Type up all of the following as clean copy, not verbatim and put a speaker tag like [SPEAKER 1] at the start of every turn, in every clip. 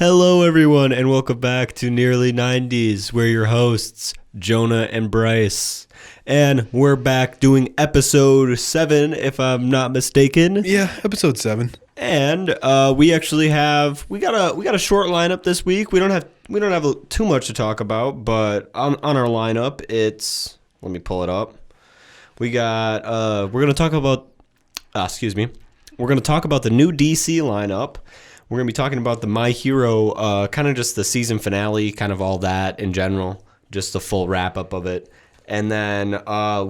[SPEAKER 1] Hello, everyone, and welcome back to Nearly 90's. We're your hosts, Jonah and Bryce. And we're back doing episode 7, if I'm not mistaken.
[SPEAKER 2] Yeah, episode 7.
[SPEAKER 1] And we actually we got a short lineup this week. We don't have too much to talk about, but on our lineup, let me pull it up. We got we're gonna talk about We're gonna talk about the new DC lineup. We're going to be talking about the My Hero, kind of just the season finale, kind of all that in general, just the full wrap-up of it. And then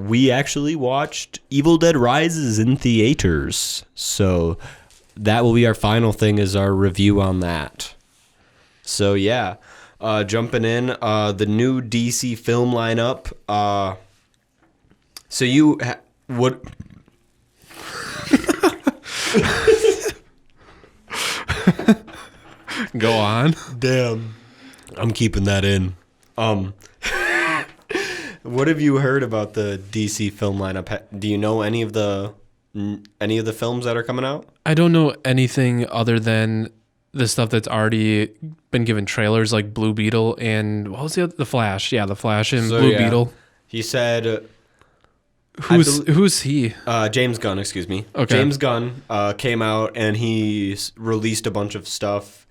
[SPEAKER 1] we actually watched Evil Dead Rises in theaters. So that will be our final thing, is our review on that. So yeah, jumping in, the new DC film lineup. So you what...
[SPEAKER 2] Go on.
[SPEAKER 1] Damn. I'm keeping that in. What have you heard about the DC film lineup? Do you know any of the films that are coming out?
[SPEAKER 2] I don't know anything other than the stuff that's already been given trailers, like Blue Beetle and what was the Flash? Yeah, the Flash and Blue Beetle.
[SPEAKER 1] He said,
[SPEAKER 2] who's he?
[SPEAKER 1] James Gunn, excuse me.
[SPEAKER 2] Okay.
[SPEAKER 1] James Gunn came out and he released a bunch of stuff,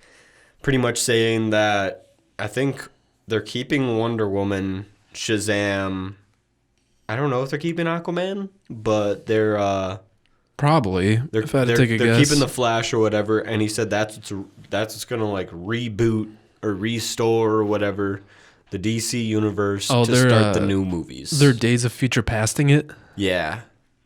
[SPEAKER 1] pretty much saying that I think they're keeping Wonder Woman, Shazam. I don't know if they're keeping Aquaman, but they're
[SPEAKER 2] probably.
[SPEAKER 1] If I had to take a guess, they're keeping the Flash or whatever. And he said that's what's gonna like reboot or restore or whatever the DC universe to start the new movies.
[SPEAKER 2] They're Days of Future Pasting it.
[SPEAKER 1] Yeah,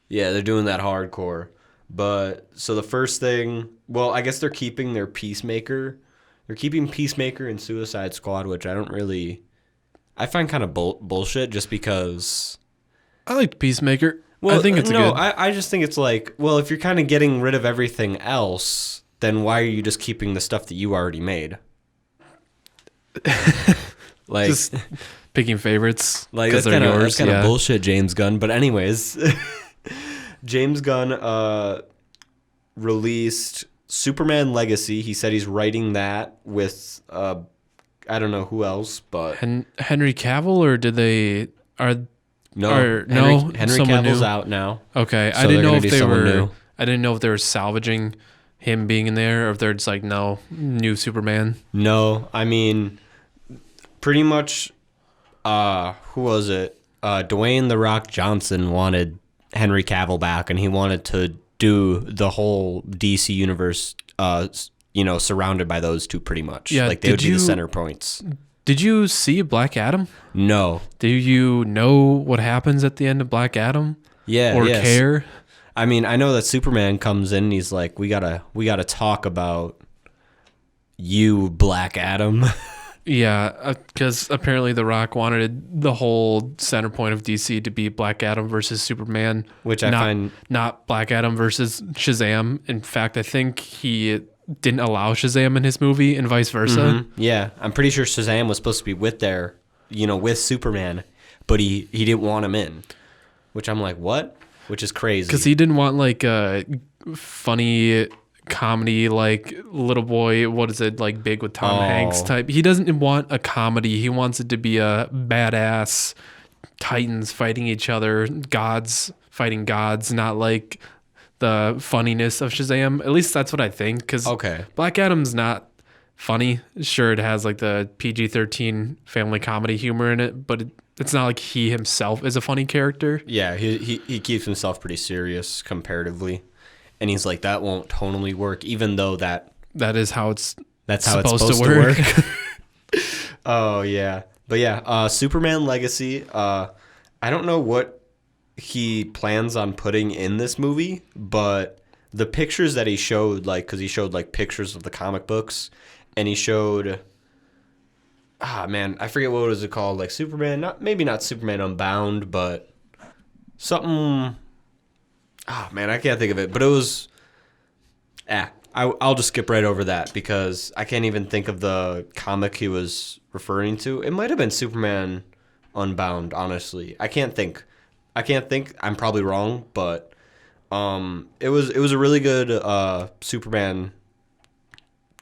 [SPEAKER 1] they're doing that hardcore. But so the first thing, well, I guess they're keeping their Peacemaker. They're keeping Peacemaker and Suicide Squad, which I find kind of bullshit, just because.
[SPEAKER 2] I like Peacemaker.
[SPEAKER 1] Well,
[SPEAKER 2] I think it's
[SPEAKER 1] good.
[SPEAKER 2] I
[SPEAKER 1] just think it's like, well, if you're kind of getting rid of everything else, then why are you just keeping the stuff that you already made?
[SPEAKER 2] Like just picking favorites,
[SPEAKER 1] like that's kind of bullshit, James Gunn. But anyways, James Gunn released Superman Legacy. He said he's writing that with I don't know who else, but
[SPEAKER 2] Henry Cavill, or did they
[SPEAKER 1] Henry
[SPEAKER 2] Cavill's
[SPEAKER 1] out now.
[SPEAKER 2] Okay, so I didn't know if they were new. I didn't know if they were salvaging him being in there, or if they're just like, no, new Superman.
[SPEAKER 1] No, I mean, pretty much. Who was it? Dwayne "The Rock" Johnson wanted Henry Cavill back, and he wanted to do the whole DC universe, surrounded by those two, pretty much.
[SPEAKER 2] Yeah,
[SPEAKER 1] like they would be the center points.
[SPEAKER 2] Did you see Black Adam?
[SPEAKER 1] No.
[SPEAKER 2] Do you know what happens at the end of Black Adam?
[SPEAKER 1] Yeah.
[SPEAKER 2] Or care?
[SPEAKER 1] I mean, I know that Superman comes in and he's like, we gotta talk about you, Black Adam.
[SPEAKER 2] Yeah, because apparently The Rock wanted the whole center point of DC to be Black Adam versus Superman,
[SPEAKER 1] which I find
[SPEAKER 2] not Black Adam versus Shazam. In fact, I think he didn't allow Shazam in his movie, and vice versa.
[SPEAKER 1] Mm-hmm. Yeah, I'm pretty sure Shazam was supposed to be with Superman, but he didn't want him in, which I'm like, what? Which is crazy.
[SPEAKER 2] Because he didn't want like a funny comedy, like Little Boy, what is it, like Big with Tom Hanks type. He doesn't want a comedy. He wants it to be a badass titans fighting each other, gods fighting gods, not like the funniness of Shazam. At least that's what I think, because Black Adam's not funny. Sure, it has like the PG-13 family comedy humor in it, but it's not like he himself is a funny character.
[SPEAKER 1] Yeah, he keeps himself pretty serious comparatively. And he's like, that won't tonally work, even though that is how it's supposed to work. Oh, yeah. But yeah, Superman Legacy, I don't know what he plans on putting in this movie, but the pictures that he showed, like, because he showed like pictures of the comic books, and he showed, I forget what was it called, like Superman, maybe not Superman Unbound, but something. I can't think of it, but it was. I'll just skip right over that because I can't even think of the comic he was referring to. It might have been Superman Unbound, honestly. I can't think. I'm probably wrong, but it was a really good Superman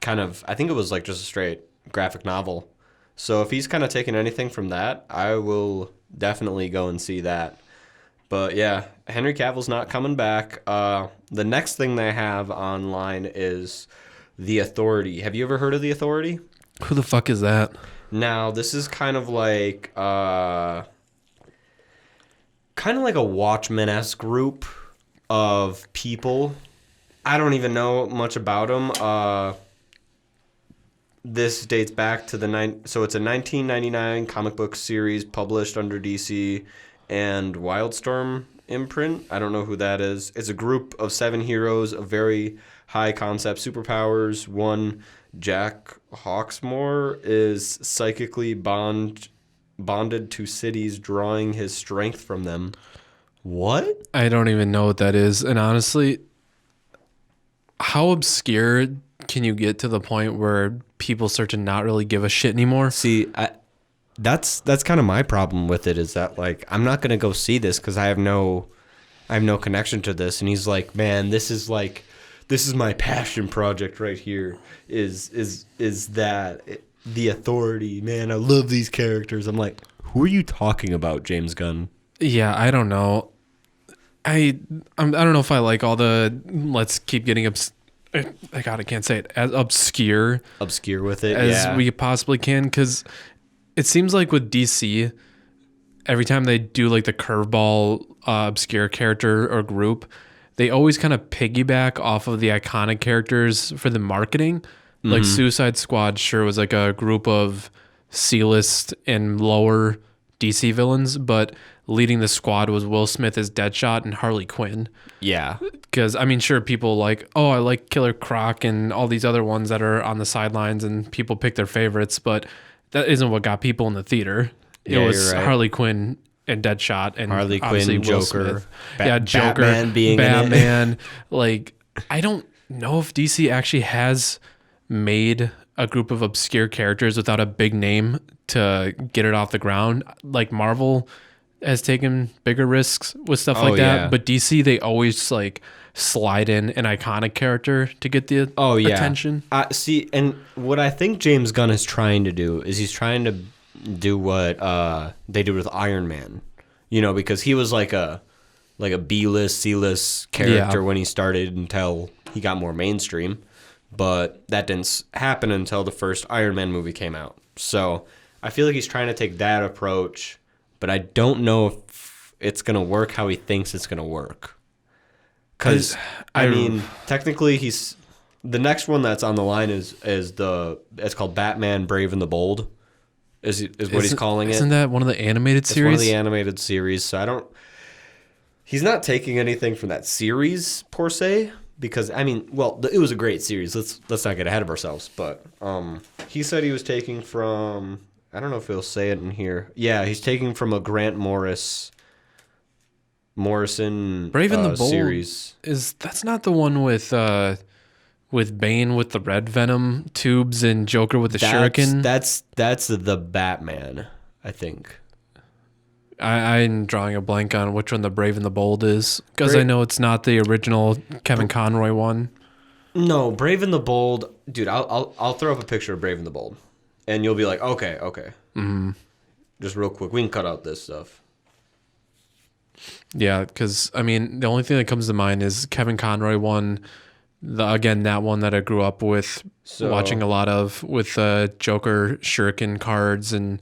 [SPEAKER 1] I think it was like just a straight graphic novel. So if he's kind of taking anything from that, I will definitely go and see that. But yeah, Henry Cavill's not coming back. The next thing they have online is The Authority. Have you ever heard of The Authority?
[SPEAKER 2] Who the fuck is that?
[SPEAKER 1] Now, this is kind of like a Watchmen-esque group of people. I don't even know much about them. This dates back to so it's a 1999 comic book series published under DC and Wildstorm imprint. I don't know who that is. It's a group of 7 heroes of very high concept superpowers. One, Jack Hawksmoor, is psychically bonded to cities, drawing his strength from them. What?
[SPEAKER 2] I don't even know what that is. And honestly, how obscure can you get to the point where people start to not really give a shit anymore?
[SPEAKER 1] See, that's kind of my problem with it, is that like I'm not gonna go see this because I have no connection to this. And he's like, man, this is my passion project right here. Is that The Authority? Man, I love these characters. I'm like, who are you talking about, James Gunn?
[SPEAKER 2] Yeah, I don't know. I don't know if I like all the let's keep getting I can't say it, as obscure
[SPEAKER 1] with it
[SPEAKER 2] as we possibly can, because it seems like with DC, every time they do like the curveball obscure character or group, they always kind of piggyback off of the iconic characters for the marketing. Mm-hmm. Like Suicide Squad sure was like a group of C-list and lower DC villains, but leading the squad was Will Smith as Deadshot and Harley Quinn.
[SPEAKER 1] Yeah.
[SPEAKER 2] Because, I mean, sure, people like, oh, I like Killer Croc and all these other ones that are on the sidelines, and people pick their favorites, but that isn't what got people in the theater. It was right. Harley Quinn and Deadshot and
[SPEAKER 1] Harley Quinn, Joker.
[SPEAKER 2] Smith. Joker,
[SPEAKER 1] Batman being
[SPEAKER 2] Batman.
[SPEAKER 1] in it.
[SPEAKER 2] Like, I don't know if DC actually has made a group of obscure characters without a big name to get it off the ground. Like Marvel has taken bigger risks with stuff like that, yeah. But DC, they always like slide in an iconic character to get the attention.
[SPEAKER 1] See, and what I think James Gunn is trying to do is he's trying to do what they did with Iron Man, because he was like a B-list, C-list character when he started until he got more mainstream, but that didn't happen until the first Iron Man movie came out. So I feel like he's trying to take that approach, but I don't know if it's going to work how he thinks it's going to work. Because, I mean, technically the next one that's on the line is it's called Batman Brave and the Bold, is what he's calling it.
[SPEAKER 2] Isn't that one of the animated series?
[SPEAKER 1] It's one of the animated series. So he's not taking anything from that series per se, because, I mean, well, it was a great series. Let's not get ahead of ourselves. But he said he was taking from, I don't know if he'll say it in here. Yeah, he's taking from a Grant Morrison
[SPEAKER 2] Brave and the Bold
[SPEAKER 1] series.
[SPEAKER 2] That's not the one with Bane with the red venom tubes and Joker with the shuriken?
[SPEAKER 1] That's the Batman, I think.
[SPEAKER 2] I'm drawing a blank on which one the Brave and the Bold is, because I know it's not the original Kevin Conroy one.
[SPEAKER 1] No, Brave and the Bold, dude. I'll throw up a picture of Brave and the Bold, and you'll be like, okay.
[SPEAKER 2] Mm-hmm.
[SPEAKER 1] Just real quick, we can cut out this stuff.
[SPEAKER 2] Yeah, because I mean, the only thing that comes to mind is Kevin Conroy one. That one that I grew up with, watching a lot of, with Joker shuriken cards and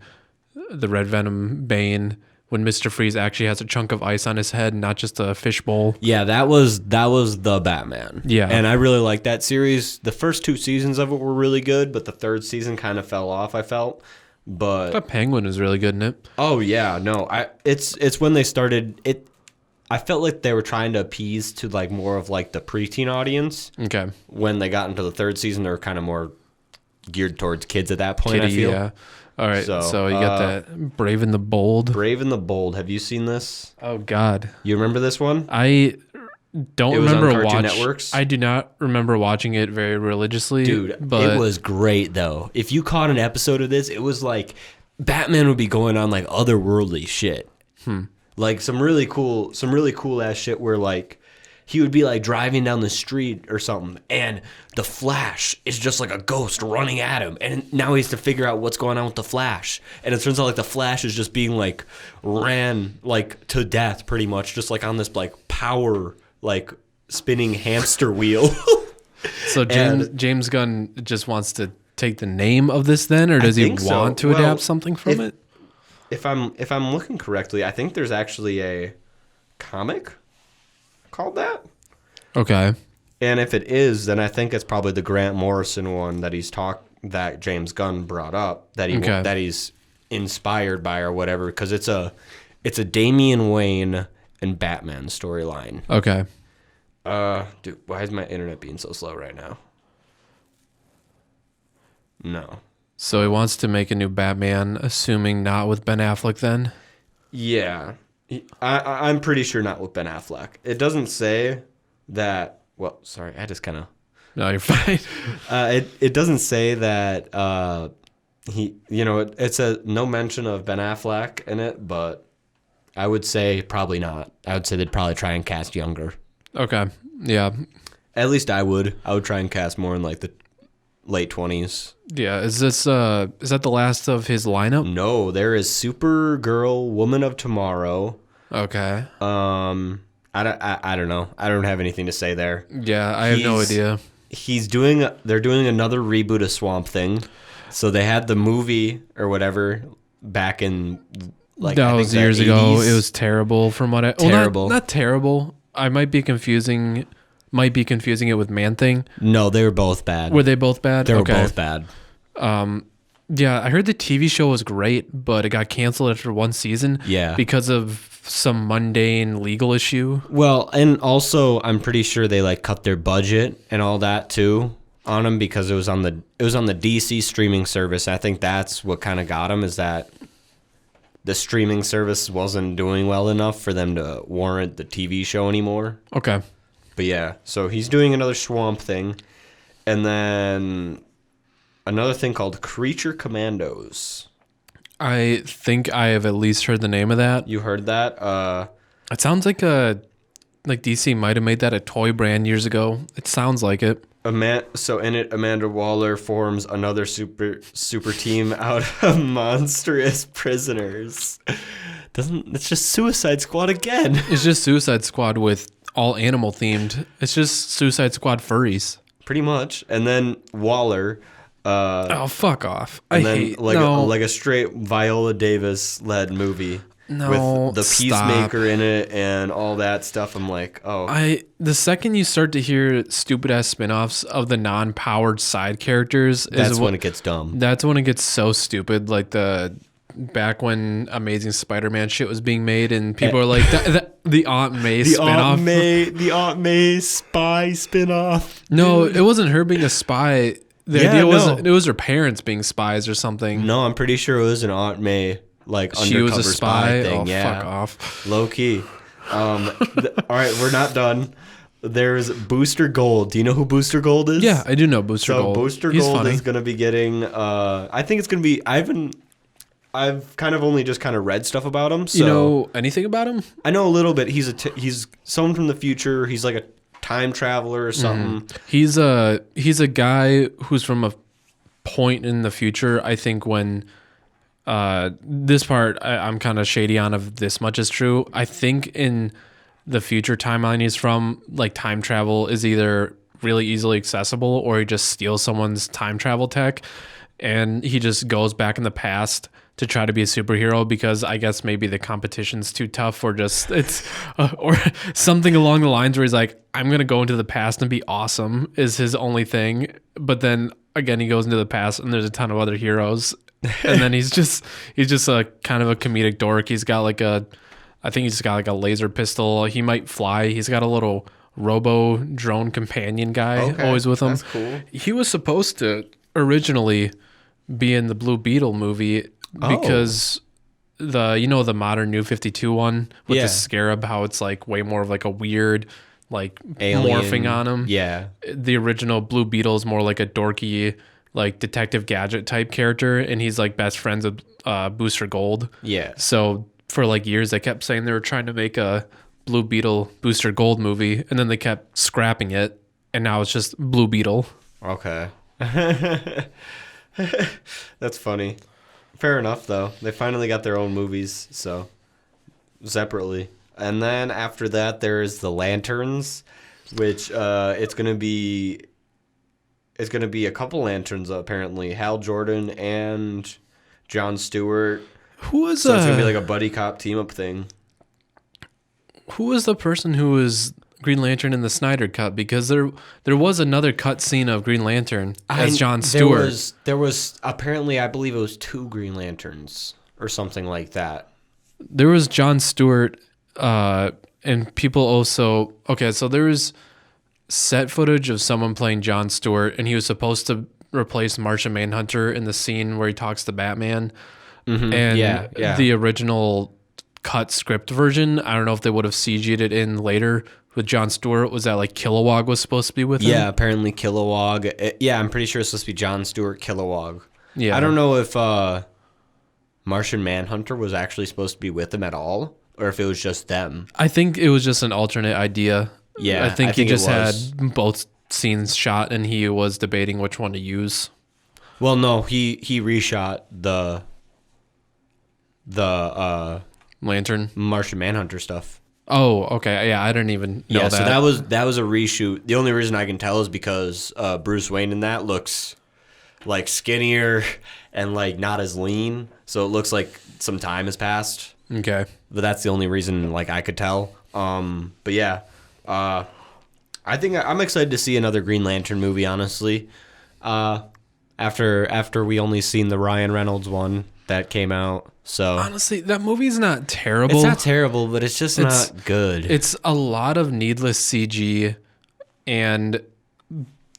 [SPEAKER 2] the red venom Bane, when Mr. Freeze actually has a chunk of ice on his head, not just a fishbowl.
[SPEAKER 1] Yeah, that was the Batman.
[SPEAKER 2] Yeah,
[SPEAKER 1] and I really liked that series. The first 2 seasons of it were really good, but the 3rd season kind of fell off, I felt. But
[SPEAKER 2] the Penguin was really good in it.
[SPEAKER 1] Oh yeah, no, it's when they started it. I felt like they were trying to appease to like more of like the preteen audience.
[SPEAKER 2] Okay.
[SPEAKER 1] When they got into the 3rd season, they were kind of more geared towards kids at that point. I feel.
[SPEAKER 2] Yeah. All right. So you got that Brave and the Bold.
[SPEAKER 1] Brave and the Bold. Have you seen this?
[SPEAKER 2] Oh God.
[SPEAKER 1] You remember this one?
[SPEAKER 2] I don't remember
[SPEAKER 1] watching. Networks.
[SPEAKER 2] I do not remember watching it very religiously.
[SPEAKER 1] Dude,
[SPEAKER 2] but
[SPEAKER 1] it was great though. If you caught an episode of this, it was like Batman would be going on like otherworldly shit. Like some really cool ass shit where like he would be like driving down the street or something, and the Flash is just like a ghost running at him, and now he has to figure out what's going on with the Flash, and it turns out like the Flash is just being like ran like to death pretty much, just like on this like power like spinning hamster wheel.
[SPEAKER 2] So James Gunn just wants to take the name of this then, or does he want to adapt something from it?
[SPEAKER 1] If I'm looking correctly, I think there's actually a comic called that.
[SPEAKER 2] Okay.
[SPEAKER 1] And if it is, then I think it's probably the Grant Morrison one that James Gunn brought up that he's inspired by or whatever, because it's a Damian Wayne and Batman storyline.
[SPEAKER 2] Okay.
[SPEAKER 1] Dude, why is my internet being so slow right now? No.
[SPEAKER 2] So he wants to make a new Batman, assuming not with Ben Affleck then?
[SPEAKER 1] Yeah. I'm pretty sure not with Ben Affleck. It doesn't say that. Well, sorry, I just kind of.
[SPEAKER 2] No, you're fine.
[SPEAKER 1] It doesn't say that it says no mention of Ben Affleck in it, but I would say probably not. I would say they'd probably try and cast younger.
[SPEAKER 2] Okay. Yeah.
[SPEAKER 1] At least I would. I would try and cast more in like the late 20s.
[SPEAKER 2] Yeah. Is that the last of his lineup?
[SPEAKER 1] No, there is Supergirl, Woman of Tomorrow.
[SPEAKER 2] Okay.
[SPEAKER 1] I don't know. I don't have anything to say there.
[SPEAKER 2] Yeah, I have no idea.
[SPEAKER 1] They're doing another reboot of Swamp Thing. So they had the movie or whatever back in like
[SPEAKER 2] that was years
[SPEAKER 1] 80s.
[SPEAKER 2] ago. It was terrible from what
[SPEAKER 1] terrible.
[SPEAKER 2] Not terrible. I might be confusing it with Man Thing.
[SPEAKER 1] No, they were both bad.
[SPEAKER 2] Were they both bad?
[SPEAKER 1] They were both bad.
[SPEAKER 2] Yeah, I heard the TV show was great, but it got canceled after one season.
[SPEAKER 1] Yeah.
[SPEAKER 2] Because of some mundane legal issue.
[SPEAKER 1] Well, and also I'm pretty sure they like cut their budget and all that too on them because it was on the DC streaming service. I think that's what kind of got them, is that the streaming service wasn't doing well enough for them to warrant the TV show anymore.
[SPEAKER 2] Okay.
[SPEAKER 1] But yeah, so he's doing another Swamp Thing, and then another thing called Creature Commandos.
[SPEAKER 2] I think I have at least heard the name of that.
[SPEAKER 1] You heard that?
[SPEAKER 2] It sounds like DC might have made that a toy brand years ago. It sounds like it.
[SPEAKER 1] So in it, Amanda Waller forms another super team out of monstrous prisoners. It's just Suicide Squad again.
[SPEAKER 2] It's just Suicide Squad with all animal themed. It's just Suicide Squad furries.
[SPEAKER 1] Pretty much. And then Waller.
[SPEAKER 2] Oh, fuck off.
[SPEAKER 1] Like a straight Viola Davis led movie.
[SPEAKER 2] No,
[SPEAKER 1] with the Peacemaker in it and all that stuff. I'm like, oh.
[SPEAKER 2] The second you start to hear stupid ass spinoffs of the non-powered side characters,
[SPEAKER 1] that's when it gets dumb.
[SPEAKER 2] That's when it gets so stupid. Like back when Amazing Spider-Man shit was being made, and people are like, the Aunt May spinoff.
[SPEAKER 1] The Aunt May spy spinoff.
[SPEAKER 2] No, it wasn't her being a spy. The idea wasn't. It was her parents being spies or something.
[SPEAKER 1] No, I'm pretty sure it was an Aunt May. Like
[SPEAKER 2] she
[SPEAKER 1] undercover
[SPEAKER 2] was a spy
[SPEAKER 1] thing.
[SPEAKER 2] Oh,
[SPEAKER 1] yeah.
[SPEAKER 2] Fuck off.
[SPEAKER 1] Low key. All right, we're not done. There's Booster Gold. Do you know who Booster Gold is?
[SPEAKER 2] Yeah, I do know Booster Gold.
[SPEAKER 1] So Booster Gold is going to be getting. I think it's going to be. I've kind of only just kind of read stuff about him. So
[SPEAKER 2] you know anything about him?
[SPEAKER 1] I know a little bit. He's someone from the future. He's like a time traveler or something.
[SPEAKER 2] Mm-hmm. He's a guy who's from a point in the future. I think when. This part I'm kind of shady on if this much is true. I think in the future timeline he's from, like, time travel is either really easily accessible or he just steals someone's time travel tech and he just goes back in the past to try to be a superhero because I guess maybe the competition's too tough or just or something along the lines where he's like, I'm going to go into the past and be awesome is his only thing. But then again, he goes into the past and there's a ton of other heroes. And then he's just a kind of a comedic dork. He's got I think he's got like a laser pistol. He might fly. He's got a little robo drone companion guy always with him.
[SPEAKER 1] That's cool.
[SPEAKER 2] He was supposed to originally be in the Blue Beetle movie because the modern New 52 one with the scarab, how it's like way more of like a weird like alien morphing on him.
[SPEAKER 1] Yeah.
[SPEAKER 2] The original Blue Beetle is more like a dorky like Detective Gadget type character, and he's like best friends with Booster Gold.
[SPEAKER 1] Yeah.
[SPEAKER 2] So for like years, they kept saying they were trying to make a Blue Beetle Booster Gold movie, and then they kept scrapping it, and now it's just Blue Beetle.
[SPEAKER 1] Okay. That's funny. Fair enough, though. They finally got their own movies, so separately. And then after that, there's the Lanterns, which it's gonna be a couple Lanterns apparently. Hal Jordan and Jon Stewart.
[SPEAKER 2] Who was
[SPEAKER 1] So it's gonna be like a buddy cop team up thing.
[SPEAKER 2] Who was the person who was Green Lantern in the Snyder cut? Because there was another cut scene of Green Lantern as Jon Stewart.
[SPEAKER 1] There was apparently, I believe it was 2 Green Lanterns or something like that.
[SPEAKER 2] There was Jon Stewart, and people also... Okay, so there was set footage of someone playing Jon Stewart, and he was supposed to replace Martian Manhunter in the scene where he talks to Batman. Mm-hmm. And the original cut script version, I don't know if they would have CG'd it in later with Jon Stewart. Was that like Kilowog was supposed to be with him?
[SPEAKER 1] Yeah, apparently Kilowog. I'm pretty sure it's supposed to be Jon Stewart, Kilowog.
[SPEAKER 2] Yeah.
[SPEAKER 1] I don't know if Martian Manhunter was actually supposed to be with him at all, or if it was just them.
[SPEAKER 2] I think it was just an alternate idea.
[SPEAKER 1] Yeah,
[SPEAKER 2] I think he just had both scenes shot, and he was debating which one to use.
[SPEAKER 1] Well, no, he reshot the
[SPEAKER 2] Lantern
[SPEAKER 1] Martian Manhunter stuff.
[SPEAKER 2] Oh, okay. Yeah, I didn't even know that.
[SPEAKER 1] So that was a reshoot. The only reason I can tell is because Bruce Wayne in that looks like skinnier and like not as lean, so it looks like some time has passed.
[SPEAKER 2] Okay,
[SPEAKER 1] but that's the only reason like I could tell. But yeah, I think I'm excited to see another Green Lantern movie. Honestly, after we only seen the Ryan Reynolds one that came out. So
[SPEAKER 2] honestly, that movie's not terrible.
[SPEAKER 1] It's not terrible, but it's just not good.
[SPEAKER 2] It's a lot of needless CG, and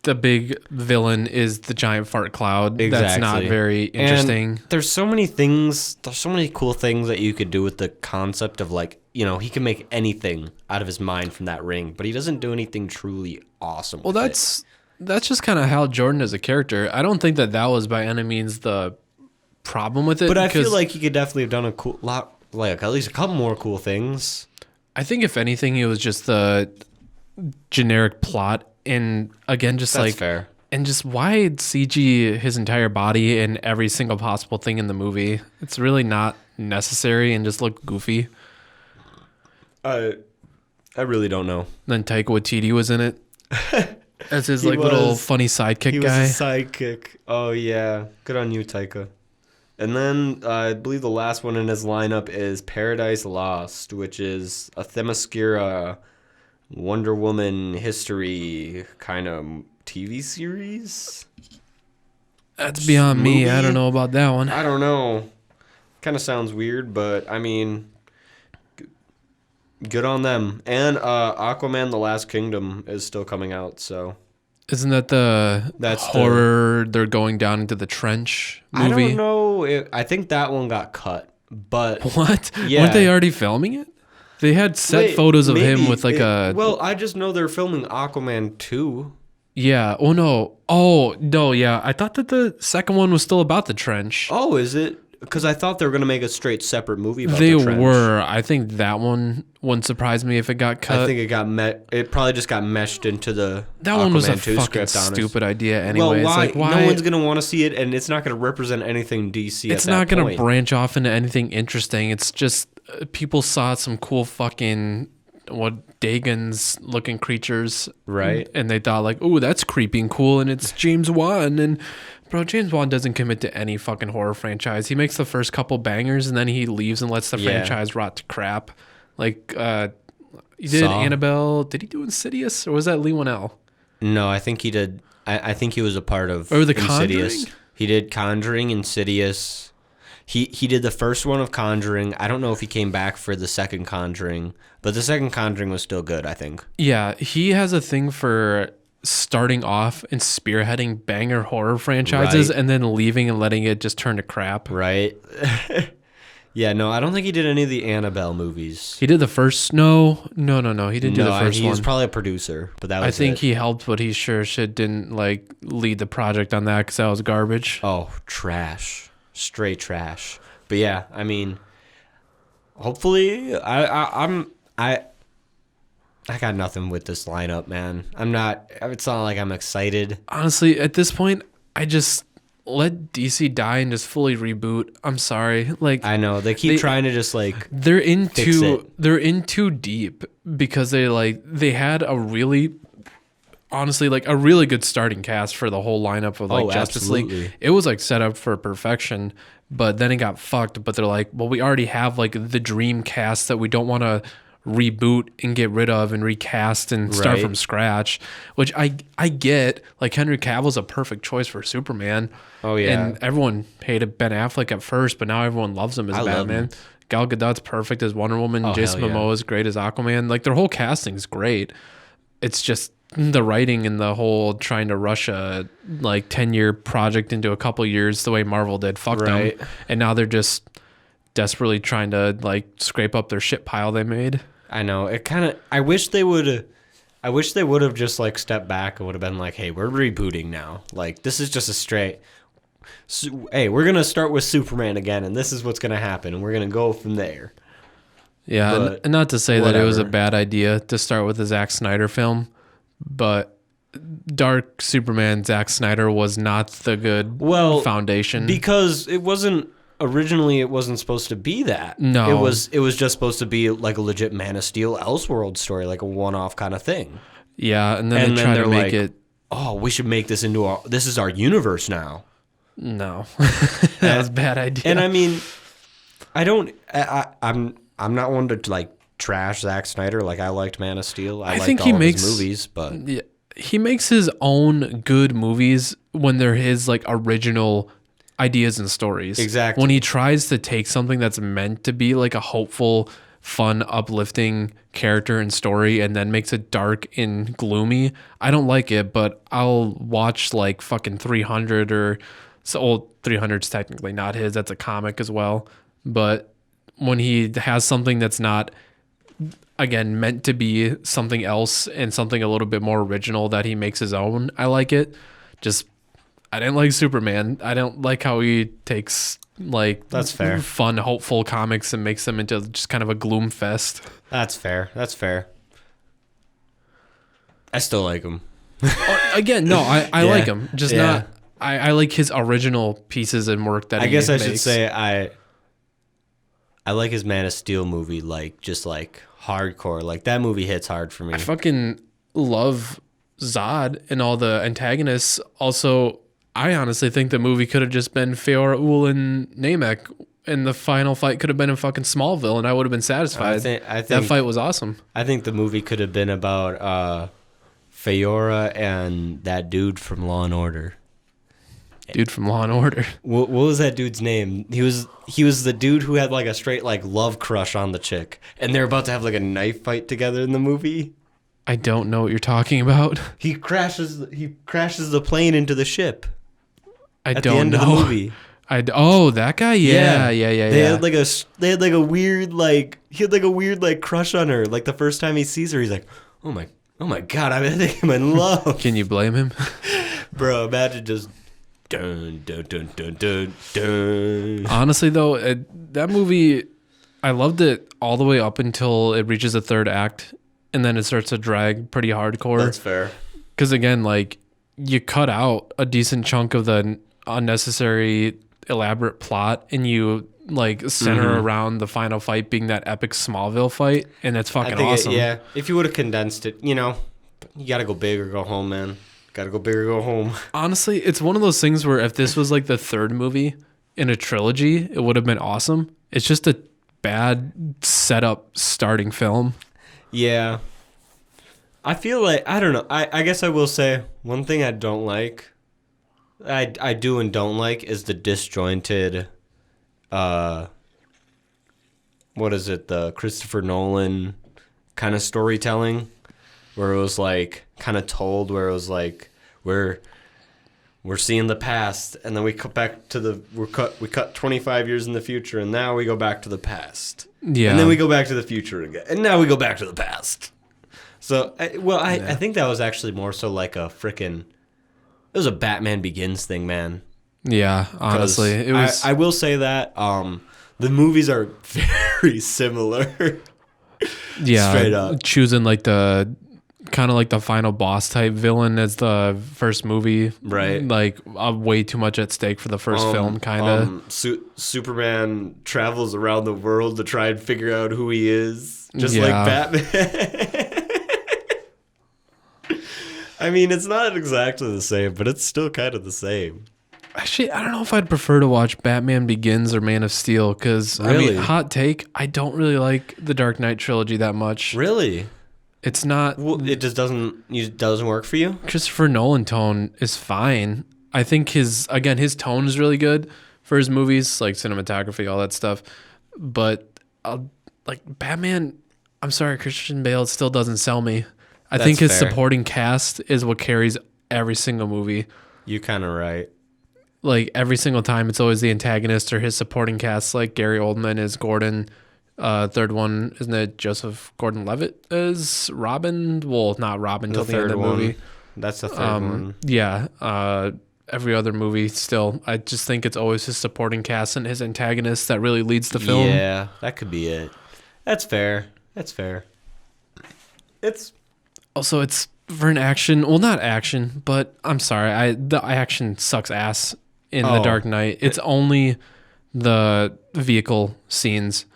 [SPEAKER 2] the big villain is the giant fart cloud.
[SPEAKER 1] Exactly.
[SPEAKER 2] That's not very interesting.
[SPEAKER 1] And there's so many things. There's so many cool things that you could do with the concept of like, he can make anything out of his mind from that ring, but he doesn't do anything truly awesome.
[SPEAKER 2] Well, that's just kind of Hal Jordan as a character. I don't think that was by any means the problem with it.
[SPEAKER 1] But I feel like he could definitely have done a cool lot, like at least a couple more cool things.
[SPEAKER 2] I think if anything, it was just the generic plot, and again, just
[SPEAKER 1] That's
[SPEAKER 2] like
[SPEAKER 1] fair.
[SPEAKER 2] And just why CG his entire body and every single possible thing in the movie. It's really not necessary and just looked goofy.
[SPEAKER 1] I really don't know.
[SPEAKER 2] Then Taika Waititi was in it as his little funny sidekick guy.
[SPEAKER 1] He was a sidekick. Oh yeah, good on you, Taika. And then I believe the last one in his lineup is Paradise Lost, which is a Themyscira Wonder Woman history kind of TV series.
[SPEAKER 2] That's beyond me. I don't know about that one.
[SPEAKER 1] I don't know. Kind of sounds weird, but I mean, good on them. And Aquaman: The Last Kingdom is still coming out, so.
[SPEAKER 2] Isn't that that's horror? They're going down into the trench movie.
[SPEAKER 1] I don't know. I think that one got cut. But
[SPEAKER 2] what?
[SPEAKER 1] Yeah.
[SPEAKER 2] Weren't they already filming it? They had set photos of him with like a.
[SPEAKER 1] Well, I just know they're filming Aquaman 2.
[SPEAKER 2] Yeah. Oh no. Oh no. Yeah. I thought that the second one was still about the trench.
[SPEAKER 1] Oh, is it? Because I thought they were going to make a straight separate movie about
[SPEAKER 2] the
[SPEAKER 1] trench.
[SPEAKER 2] They were. I think that one wouldn't surprise me if it got cut.
[SPEAKER 1] I think it probably just got meshed into the
[SPEAKER 2] That
[SPEAKER 1] Aquaman
[SPEAKER 2] one was a
[SPEAKER 1] 2
[SPEAKER 2] fucking
[SPEAKER 1] script,
[SPEAKER 2] stupid idea anyway.
[SPEAKER 1] Well,
[SPEAKER 2] It's like, why?
[SPEAKER 1] No one's going to want to see it, and it's not going to represent anything DC
[SPEAKER 2] It's not going to branch off into anything interesting. It's just people saw some cool fucking Dagon's looking creatures,
[SPEAKER 1] right?
[SPEAKER 2] And they thought like, oh, that's creepy and cool, and it's James Wan. And bro, James Wan doesn't commit to any fucking horror franchise. He makes the first couple bangers, and then he leaves and lets the franchise rot to crap. Like he did Annabelle. Did he do Insidious, or was that Lee Whannell?
[SPEAKER 1] No, I think he did. I think he was a part of
[SPEAKER 2] the
[SPEAKER 1] Insidious.
[SPEAKER 2] Conjuring?
[SPEAKER 1] He did Conjuring, Insidious. He did the first one of Conjuring. I don't know if he came back for the second Conjuring, but the second Conjuring was still good, I think.
[SPEAKER 2] Yeah, he has a thing for starting off and spearheading banger horror franchises, right, and then leaving and letting it just turn to crap.
[SPEAKER 1] Right. Yeah, no, I don't think he did any of the Annabelle movies.
[SPEAKER 2] He did the first. No. He didn't do the first one.
[SPEAKER 1] He was probably a producer, but that was
[SPEAKER 2] I think he helped, but he sure shit didn't like lead the project on that because that was garbage.
[SPEAKER 1] Oh, trash. Straight trash. But yeah, I mean, hopefully, I I got nothing with this lineup, man. It's not like I'm excited.
[SPEAKER 2] Honestly, at this point, I just let DC die and just fully reboot. I'm sorry. Like,
[SPEAKER 1] I know they keep trying to just like
[SPEAKER 2] they're in
[SPEAKER 1] fix it.
[SPEAKER 2] they're in too deep because they had a really honestly like a really good starting cast for the whole lineup of like Justice
[SPEAKER 1] absolutely.
[SPEAKER 2] League. It was like set up for perfection, but then it got fucked. But they're like, well, we already have like the dream cast that we don't want to reboot and get rid of and recast and start
[SPEAKER 1] Right.
[SPEAKER 2] from scratch, which I get. Like Henry Cavill's a perfect choice for Superman.
[SPEAKER 1] Oh, yeah.
[SPEAKER 2] And everyone hated Ben Affleck at first, but now everyone loves him as
[SPEAKER 1] I love
[SPEAKER 2] Batman.
[SPEAKER 1] him.
[SPEAKER 2] Gal Gadot's perfect as Wonder Woman.
[SPEAKER 1] Oh,
[SPEAKER 2] Jason
[SPEAKER 1] hell yeah.
[SPEAKER 2] Momoa is great as Aquaman. Like their whole casting's great. It's just the writing and the whole trying to rush a like 10-year project into a couple years the way Marvel did. Fuck
[SPEAKER 1] Right.
[SPEAKER 2] them. And now they're just desperately trying to like scrape up their shit pile they made.
[SPEAKER 1] I know it kind of. I wish they would have just like stepped back and would have been like, "Hey, we're rebooting now. Like this is just a straight. Hey, we're gonna start with Superman again, and this is what's gonna happen, and we're gonna go from there."
[SPEAKER 2] Yeah,
[SPEAKER 1] But
[SPEAKER 2] and not to say that it was a
[SPEAKER 1] whatever.
[SPEAKER 2] bad idea to start with the Zack Snyder film, but Dark Superman Zack Snyder was not the good foundation.
[SPEAKER 1] because it wasn't originally. It wasn't supposed to be that.
[SPEAKER 2] No.
[SPEAKER 1] it was just supposed to be like a legit Man of Steel Elseworld story, like a one-off kind of thing.
[SPEAKER 2] Yeah, and then they try to make it.
[SPEAKER 1] Oh, we should make this into this is our universe now.
[SPEAKER 2] No, that was a bad idea.
[SPEAKER 1] And I mean, I'm not one to like trash Zack Snyder. Like I liked Man of Steel. I liked
[SPEAKER 2] think
[SPEAKER 1] all
[SPEAKER 2] he
[SPEAKER 1] of
[SPEAKER 2] makes-
[SPEAKER 1] his movies, but
[SPEAKER 2] Yeah, he makes his own good movies when they're his like original ideas and stories.
[SPEAKER 1] Exactly.
[SPEAKER 2] When he tries to take something that's meant to be like a hopeful, fun, uplifting character and story and then makes it dark and gloomy, I don't like it, but I'll watch like fucking 300 or so old 300's technically not his, that's a comic as well. But when he has something that's not again meant to be something else and something a little bit more original that he makes his own, I like it. Just I didn't like Superman. I don't like how he takes like
[SPEAKER 1] That's fair.
[SPEAKER 2] fun, hopeful comics and makes them into just kind of a gloom fest.
[SPEAKER 1] that's fair. That's fair. I still like him.
[SPEAKER 2] Again, no, I
[SPEAKER 1] Yeah.
[SPEAKER 2] like him. Just
[SPEAKER 1] Yeah.
[SPEAKER 2] not. I like his original pieces and work that
[SPEAKER 1] I
[SPEAKER 2] he
[SPEAKER 1] guess I
[SPEAKER 2] makes.
[SPEAKER 1] should say I like his Man of Steel movie, like just like hardcore. Like that movie hits hard for me.
[SPEAKER 2] I fucking love Zod and all the antagonists. Also, I honestly think the movie could have just been Feora Ul and Namek, and the final fight could have been in fucking Smallville, and I would have been satisfied.
[SPEAKER 1] I
[SPEAKER 2] That
[SPEAKER 1] think
[SPEAKER 2] fight was awesome.
[SPEAKER 1] I think the movie could have been about Feora and that dude from Law and Order.
[SPEAKER 2] Dude from Law and Order.
[SPEAKER 1] What was that dude's name? He was the dude who had like a straight like love crush on the chick, and they're about to have like a knife fight together in the movie.
[SPEAKER 2] I don't know what you're talking about.
[SPEAKER 1] He crashes the plane into the ship
[SPEAKER 2] I
[SPEAKER 1] at
[SPEAKER 2] don't
[SPEAKER 1] the end
[SPEAKER 2] know.
[SPEAKER 1] of the movie.
[SPEAKER 2] Oh, that guy? Yeah.
[SPEAKER 1] They had like a weird like he had like a weird like crush on her. Like the first time he sees her, he's like, oh my god, I think I'm in love.
[SPEAKER 2] Can you blame him?
[SPEAKER 1] Bro, imagine just dun dun dun dun dun dun.
[SPEAKER 2] Honestly, though, that movie, I loved it all the way up until it reaches the third act, and then it starts to drag pretty hardcore.
[SPEAKER 1] That's fair.
[SPEAKER 2] Because again, like you cut out a decent chunk of the unnecessary, elaborate plot, and you like center around the final fight being that epic Smallville fight, and it's fucking awesome.
[SPEAKER 1] Yeah, if you would have condensed it, you gotta go big or go home, man. Gotta go big or go home.
[SPEAKER 2] Honestly, it's one of those things where if this was like the third movie in a trilogy, it would have been awesome. It's just a bad setup starting film.
[SPEAKER 1] Yeah. I feel like, I don't know. I guess I will say one thing I don't like, I do and don't like, is the disjointed, what is it, the Christopher Nolan kind of storytelling, where it was like kind of told, where it was like we're seeing the past, and then we cut back to we cut 25 years in the future, and now we go back to the past.
[SPEAKER 2] Yeah.
[SPEAKER 1] And then we go back to the future again, and now we go back to the past. So, I think that was actually more so like a freaking, it was a Batman Begins thing, man.
[SPEAKER 2] Yeah, honestly, it was.
[SPEAKER 1] I will say that the movies are very similar.
[SPEAKER 2] Yeah,
[SPEAKER 1] Straight up.
[SPEAKER 2] choosing like the kind of like the final boss type villain as the first movie,
[SPEAKER 1] Right.
[SPEAKER 2] Like way too much at stake for the first film, kind of.
[SPEAKER 1] Superman travels around the world to try and figure out who he is, just like
[SPEAKER 2] Yeah.
[SPEAKER 1] Batman. I mean, it's not exactly the same, but it's still kind of the same.
[SPEAKER 2] Actually, I don't know if I'd prefer to watch Batman Begins or Man of Steel because I
[SPEAKER 1] Really?
[SPEAKER 2] mean, hot take, I don't really like the Dark Knight trilogy that much.
[SPEAKER 1] Really?
[SPEAKER 2] It's not.
[SPEAKER 1] Well, it just doesn't work for you?
[SPEAKER 2] Christopher Nolan tone is fine. I think his tone is really good for his movies, like cinematography, all that stuff. But like Batman, I'm sorry, Christian Bale still doesn't sell me. I think his
[SPEAKER 1] fair.
[SPEAKER 2] supporting cast is what carries every single movie.
[SPEAKER 1] You're kind of right.
[SPEAKER 2] Like every single time, it's always the antagonist or his supporting cast. Like Gary Oldman is Gordon. Third one, isn't it Joseph Gordon-Levitt as Robin? Well, not Robin till the end of the movie.
[SPEAKER 1] That's the third one.
[SPEAKER 2] Yeah. Every other movie still. I just think it's always his supporting cast and his antagonist that really leads the film.
[SPEAKER 1] Yeah, that could be it. That's fair. It's
[SPEAKER 2] Also, it's for an action. Well, not action, but I'm sorry. The action sucks ass in The Dark Knight. It's only the vehicle scenes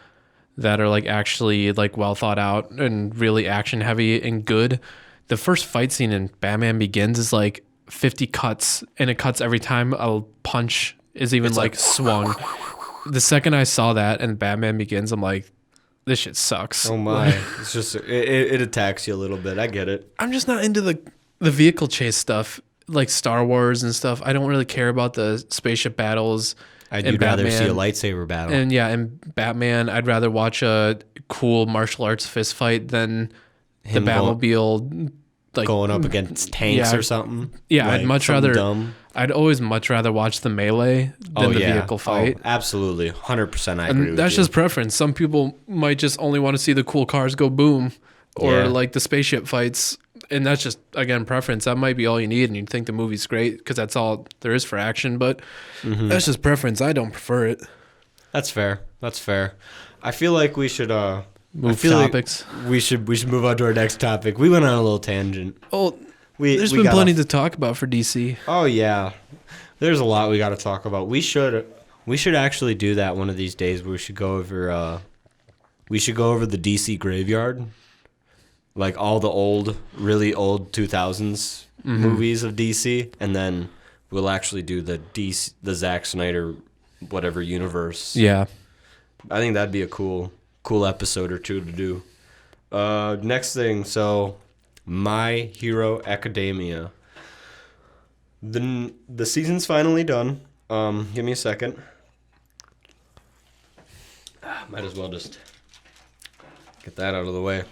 [SPEAKER 2] that are like actually like well thought out and really action heavy and good. The first fight scene in Batman Begins is like 50 cuts, and it cuts every time a punch is even like swung. The second I saw that in Batman Begins, I'm like, this shit sucks.
[SPEAKER 1] oh my! It's just it attacks you a little bit. I get it.
[SPEAKER 2] I'm just not into the vehicle chase stuff, like Star Wars and stuff. I don't really care about the spaceship battles.
[SPEAKER 1] I'd rather see a lightsaber battle.
[SPEAKER 2] And yeah, in Batman, I'd rather watch a cool martial arts fist fight than
[SPEAKER 1] Him
[SPEAKER 2] the Batmobile like
[SPEAKER 1] going up against tanks or something.
[SPEAKER 2] Yeah,
[SPEAKER 1] Like,
[SPEAKER 2] I'd much
[SPEAKER 1] something
[SPEAKER 2] rather.
[SPEAKER 1] dumb.
[SPEAKER 2] I'd always much rather watch the melee than the vehicle fight.
[SPEAKER 1] Oh, absolutely, 100%. I agree with
[SPEAKER 2] That's
[SPEAKER 1] you.
[SPEAKER 2] just preference. Some people might just only want to see the cool cars go boom, or
[SPEAKER 1] Yeah.
[SPEAKER 2] like the spaceship fights, and that's just again preference. That might be all you need, and you think the movie's great because that's all there is for action. But that's just preference. I don't prefer it.
[SPEAKER 1] That's fair. I feel like we should
[SPEAKER 2] Move topics.
[SPEAKER 1] We should move on to our next topic. We went on a little tangent.
[SPEAKER 2] Oh,
[SPEAKER 1] We
[SPEAKER 2] there's
[SPEAKER 1] we
[SPEAKER 2] been
[SPEAKER 1] got
[SPEAKER 2] plenty
[SPEAKER 1] off-
[SPEAKER 2] to talk about for DC.
[SPEAKER 1] Oh yeah, there's a lot we got to talk about. We should actually do that one of these days. Where we should go over the DC graveyard, like all the really old 2000s movies of DC, and then we'll actually do the Zack Snyder whatever universe.
[SPEAKER 2] Yeah.
[SPEAKER 1] I think that'd be a cool episode or two to do. Next thing, so My Hero Academia. The season's finally done. Give me a second. Might as well just get that out of the way.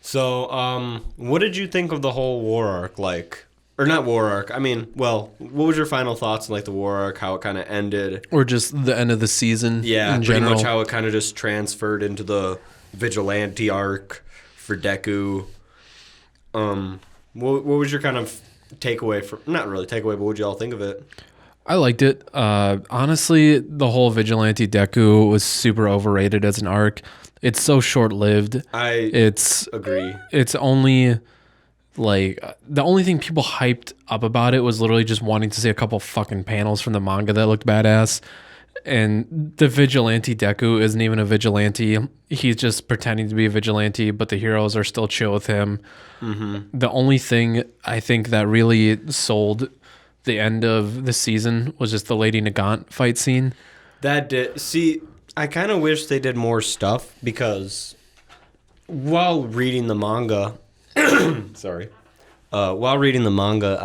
[SPEAKER 1] So, what did you think of the whole war arc? Like, or not war arc. I mean, well, what was your final thoughts on like the war arc? How it kind of ended?
[SPEAKER 2] Or just the end of the season.
[SPEAKER 1] Yeah,
[SPEAKER 2] in
[SPEAKER 1] pretty
[SPEAKER 2] general.
[SPEAKER 1] much how it kind of just transferred into the vigilante arc for Deku. What was your kind of takeaway from? Not really takeaway, but what did you all think of it?
[SPEAKER 2] I liked it. Honestly, the whole vigilante Deku was super overrated as an arc. It's so short-lived. It's
[SPEAKER 1] Agree.
[SPEAKER 2] It's only like the only thing people hyped up about it was literally just wanting to see a couple fucking panels from the manga that looked badass. And the vigilante Deku isn't even a vigilante. He's just pretending to be a vigilante, but the heroes are still chill with him. Mm-hmm. The only thing I think that really sold the end of the season was just the Lady Nagant fight scene.
[SPEAKER 1] That did. See, I kind of wish they did more stuff because while reading the manga, while reading the manga,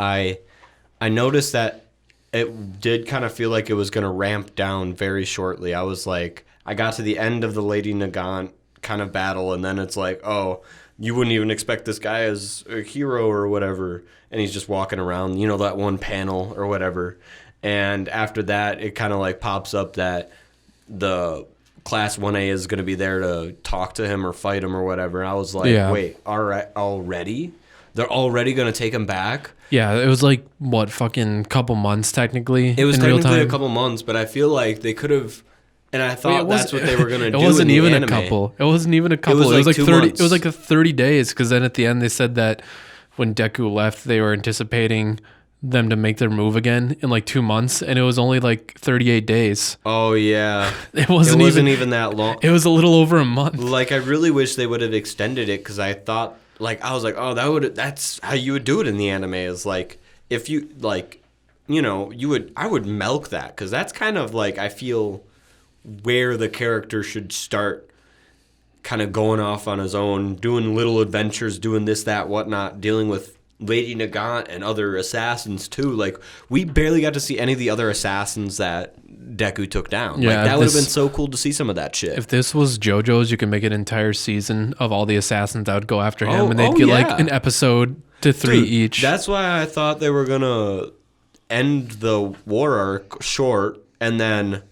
[SPEAKER 1] I noticed that it did kind of feel like it was going to ramp down very shortly. I was like, I got to the end of the Lady Nagant kind of battle, and then it's like, oh, you wouldn't even expect this guy as a hero or whatever, and he's just walking around, you know, that one panel or whatever. And after that, it kind of like pops up that the Class 1A is going to be there to talk to him or fight him or whatever. I was like, wait, all right, already? They're already going to take him back?
[SPEAKER 2] Yeah, it was like, what, fucking couple months technically?
[SPEAKER 1] It was
[SPEAKER 2] in real
[SPEAKER 1] technically
[SPEAKER 2] time?
[SPEAKER 1] a couple months, but I feel like they could have And I thought that's what they were gonna do.
[SPEAKER 2] It wasn't
[SPEAKER 1] in the
[SPEAKER 2] even
[SPEAKER 1] anime.
[SPEAKER 2] a couple. It wasn't even a couple.
[SPEAKER 1] was
[SPEAKER 2] It was
[SPEAKER 1] like
[SPEAKER 2] like
[SPEAKER 1] 2
[SPEAKER 2] 30.
[SPEAKER 1] months.
[SPEAKER 2] It was like a 30 days. Because then at the end they said that when Deku left, they were anticipating them to make their move again in like 2 months, and it was only like 38 days.
[SPEAKER 1] Oh yeah,
[SPEAKER 2] It wasn't
[SPEAKER 1] even that long.
[SPEAKER 2] It was a little over a month.
[SPEAKER 1] Like I really wish they would have extended it because I thought I was like, oh, that's how you would do it in the anime is like if you like, I would milk that because that's kind of like I feel where the character should start kind of going off on his own, doing little adventures, doing this, that, whatnot, dealing with Lady Nagant and other assassins too. Like we barely got to see any of the other assassins that Deku took down.
[SPEAKER 2] Yeah,
[SPEAKER 1] like that would have been so cool to see some of that shit.
[SPEAKER 2] If this was JoJo's, you could make an entire season of all the assassins that would go after him, and they'd get like an episode to 3 each.
[SPEAKER 1] That's why I thought they were gonna end the war arc short and then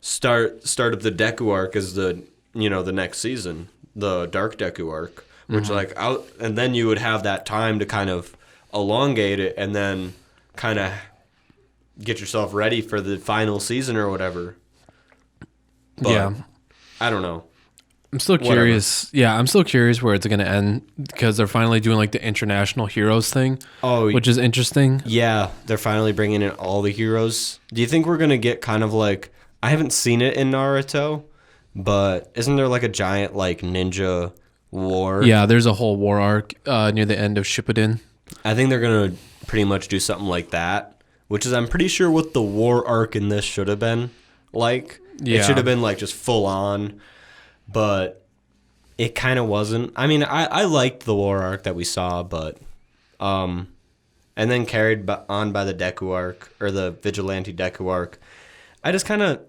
[SPEAKER 1] start up the Deku arc as the the next season, the Dark Deku arc, which and then you would have that time to kind of elongate it and then kind of get yourself ready for the final season or whatever. But
[SPEAKER 2] yeah,
[SPEAKER 1] I don't know.
[SPEAKER 2] I'm still curious. Yeah, I'm still curious where it's going to end because they're finally doing like the international heroes thing. Oh, which is interesting.
[SPEAKER 1] Yeah, they're finally bringing in all the heroes. Do you think we're going to get kind of like, I haven't seen it in Naruto, but isn't there like a giant like ninja war?
[SPEAKER 2] Yeah, there's a whole war arc near the end of Shippuden.
[SPEAKER 1] I think they're going to pretty much do something like that, which is I'm pretty sure what the war arc in this should have been like. Yeah. It should have been like just full on, but it kind of wasn't. I mean, I liked the war arc that we saw, but and then carried on by the Deku arc or the Vigilante Deku arc. I just kind of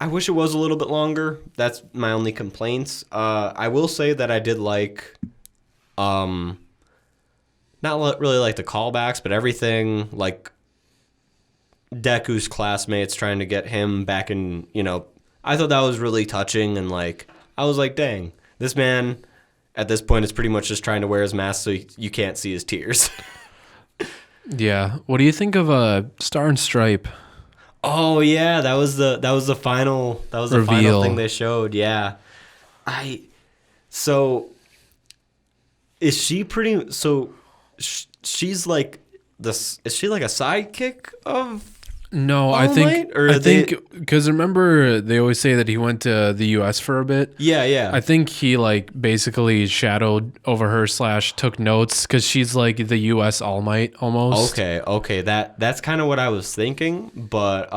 [SPEAKER 1] I wish it was a little bit longer. That's my only complaints. I will say that I did like not really like the callbacks, but everything like Deku's classmates trying to get him back in, I thought that was really touching and like I was like, dang, this man at this point is pretty much just trying to wear his mask so you can't see his tears.
[SPEAKER 2] Yeah. What do you think of Star and Stripe?
[SPEAKER 1] Oh yeah, that was the final final thing they showed. Yeah. So is she pretty she's like this, is she like a sidekick of
[SPEAKER 2] No, I think because remember they always say that he went to the U.S. for a bit.
[SPEAKER 1] Yeah.
[SPEAKER 2] I think he like basically shadowed over her / took notes because she's like the U.S. All Might almost.
[SPEAKER 1] Okay, that's kind of what I was thinking, but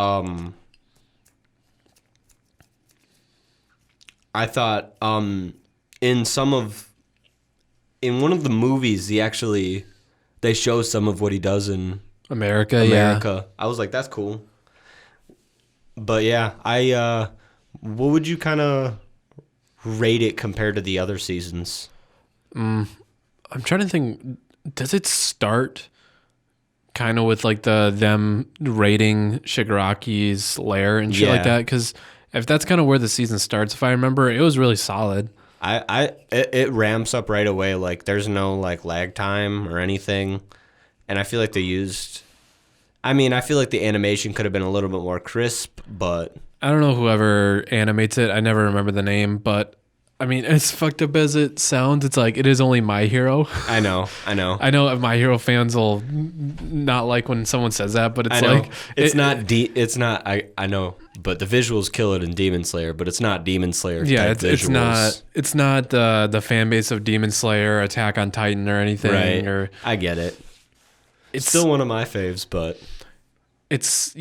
[SPEAKER 1] I thought in one of the movies they show some of what he does in
[SPEAKER 2] America. Yeah.
[SPEAKER 1] I was like, that's cool. But yeah, what would you kind of rate it compared to the other seasons?
[SPEAKER 2] I'm trying to think. Does it start kind of with like them raiding Shigaraki's lair and shit like that? Because if that's kind of where the season starts, if I remember, it was really solid.
[SPEAKER 1] It ramps up right away. Like there's no like lag time or anything. And I feel like I feel like the animation could have been a little bit more crisp, but
[SPEAKER 2] I don't know whoever animates it. I never remember the name, but I mean, as fucked up as it sounds, it's like it is only My Hero.
[SPEAKER 1] I know.
[SPEAKER 2] I know My Hero fans will not like when someone says that, but it's like
[SPEAKER 1] I know, but the visuals kill it in Demon Slayer, but it's not Demon Slayer.
[SPEAKER 2] Yeah,
[SPEAKER 1] type visuals.
[SPEAKER 2] It's not the fan base of Demon Slayer, Attack on Titan, or anything.
[SPEAKER 1] Right.
[SPEAKER 2] Or
[SPEAKER 1] I get it. It's still one of my faves, but
[SPEAKER 2] it's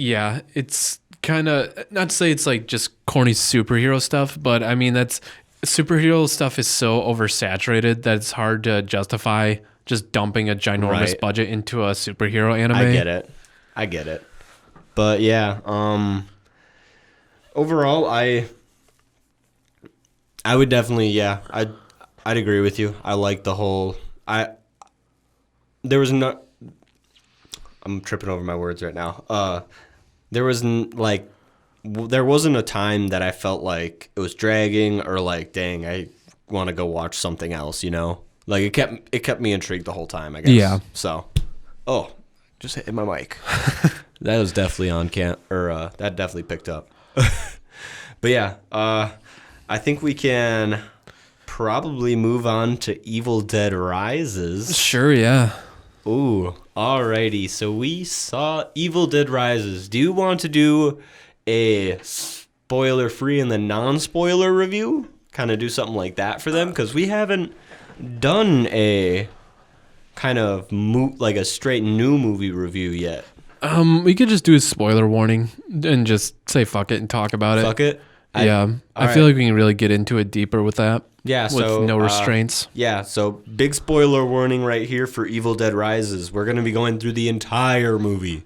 [SPEAKER 2] kind of, not to say it's like just corny superhero stuff, but I mean that's superhero stuff is so oversaturated that it's hard to justify just dumping a ginormous budget into a superhero anime.
[SPEAKER 1] I get it. But yeah, overall I would definitely I'd agree with you. I like the whole I'm tripping over my words right now. There wasn't a time that I felt like it was dragging or like, dang, I want to go watch something else, Like it kept me intrigued the whole time, I guess.
[SPEAKER 2] Yeah.
[SPEAKER 1] So, just hit my mic. That was definitely on that definitely picked up. But yeah, I think we can probably move on to Evil Dead Rises.
[SPEAKER 2] Sure, yeah.
[SPEAKER 1] Ooh, alrighty. So we saw Evil Dead Rises. Do you want to do a spoiler-free and then non-spoiler review? Kind of do something like that for them? Because we haven't done a kind of like a straight new movie review yet.
[SPEAKER 2] We could just do a spoiler warning and just say fuck it and talk about it.
[SPEAKER 1] Fuck it?
[SPEAKER 2] I feel like we can really get into it deeper with that.
[SPEAKER 1] Yeah,
[SPEAKER 2] with no restraints.
[SPEAKER 1] Yeah, so big spoiler warning right here for Evil Dead Rises. We're gonna be going through the entire movie.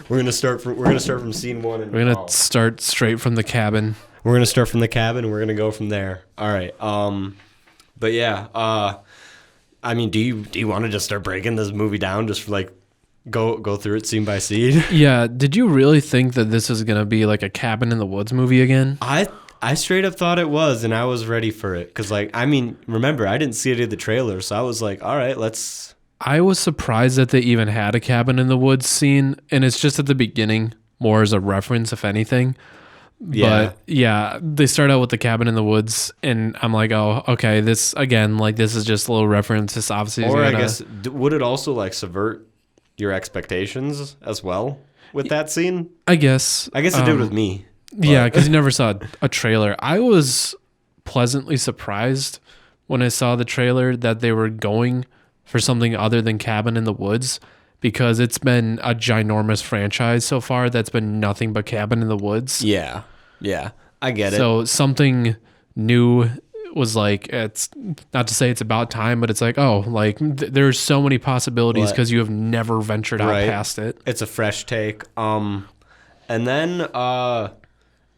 [SPEAKER 1] We're gonna start from scene 1. And
[SPEAKER 2] we're gonna start straight from the cabin.
[SPEAKER 1] We're gonna start from the cabin. And we're gonna go from there. All right. But yeah. I mean, do you want to just start breaking this movie down, just for like go through it scene by scene?
[SPEAKER 2] Yeah. Did you really think that this is gonna be like a cabin in the woods movie again?
[SPEAKER 1] I straight up thought it was, and I was ready for it. Because, like, I mean, remember, I didn't see any of the trailers, so I was like, all right, let's...
[SPEAKER 2] I was surprised that they even had a cabin in the woods scene, and it's just at the beginning, more as a reference, if anything.
[SPEAKER 1] Yeah.
[SPEAKER 2] But, yeah, they start out with the cabin in the woods, and I'm like, oh, okay, this, again, like, this is just a little reference. This obviously is
[SPEAKER 1] Or, I guess, would it also, like, subvert your expectations as well with that scene?
[SPEAKER 2] I guess.
[SPEAKER 1] It did with me.
[SPEAKER 2] Yeah, because you never saw a trailer. I was pleasantly surprised when I saw the trailer that they were going for something other than Cabin in the Woods, because it's been a ginormous franchise so far that's been nothing but Cabin in the Woods.
[SPEAKER 1] Yeah, I get it.
[SPEAKER 2] So something new was like, it's not to say it's about time, but it's like, oh, like there's so many possibilities because you have never ventured out past it.
[SPEAKER 1] It's a fresh take. And then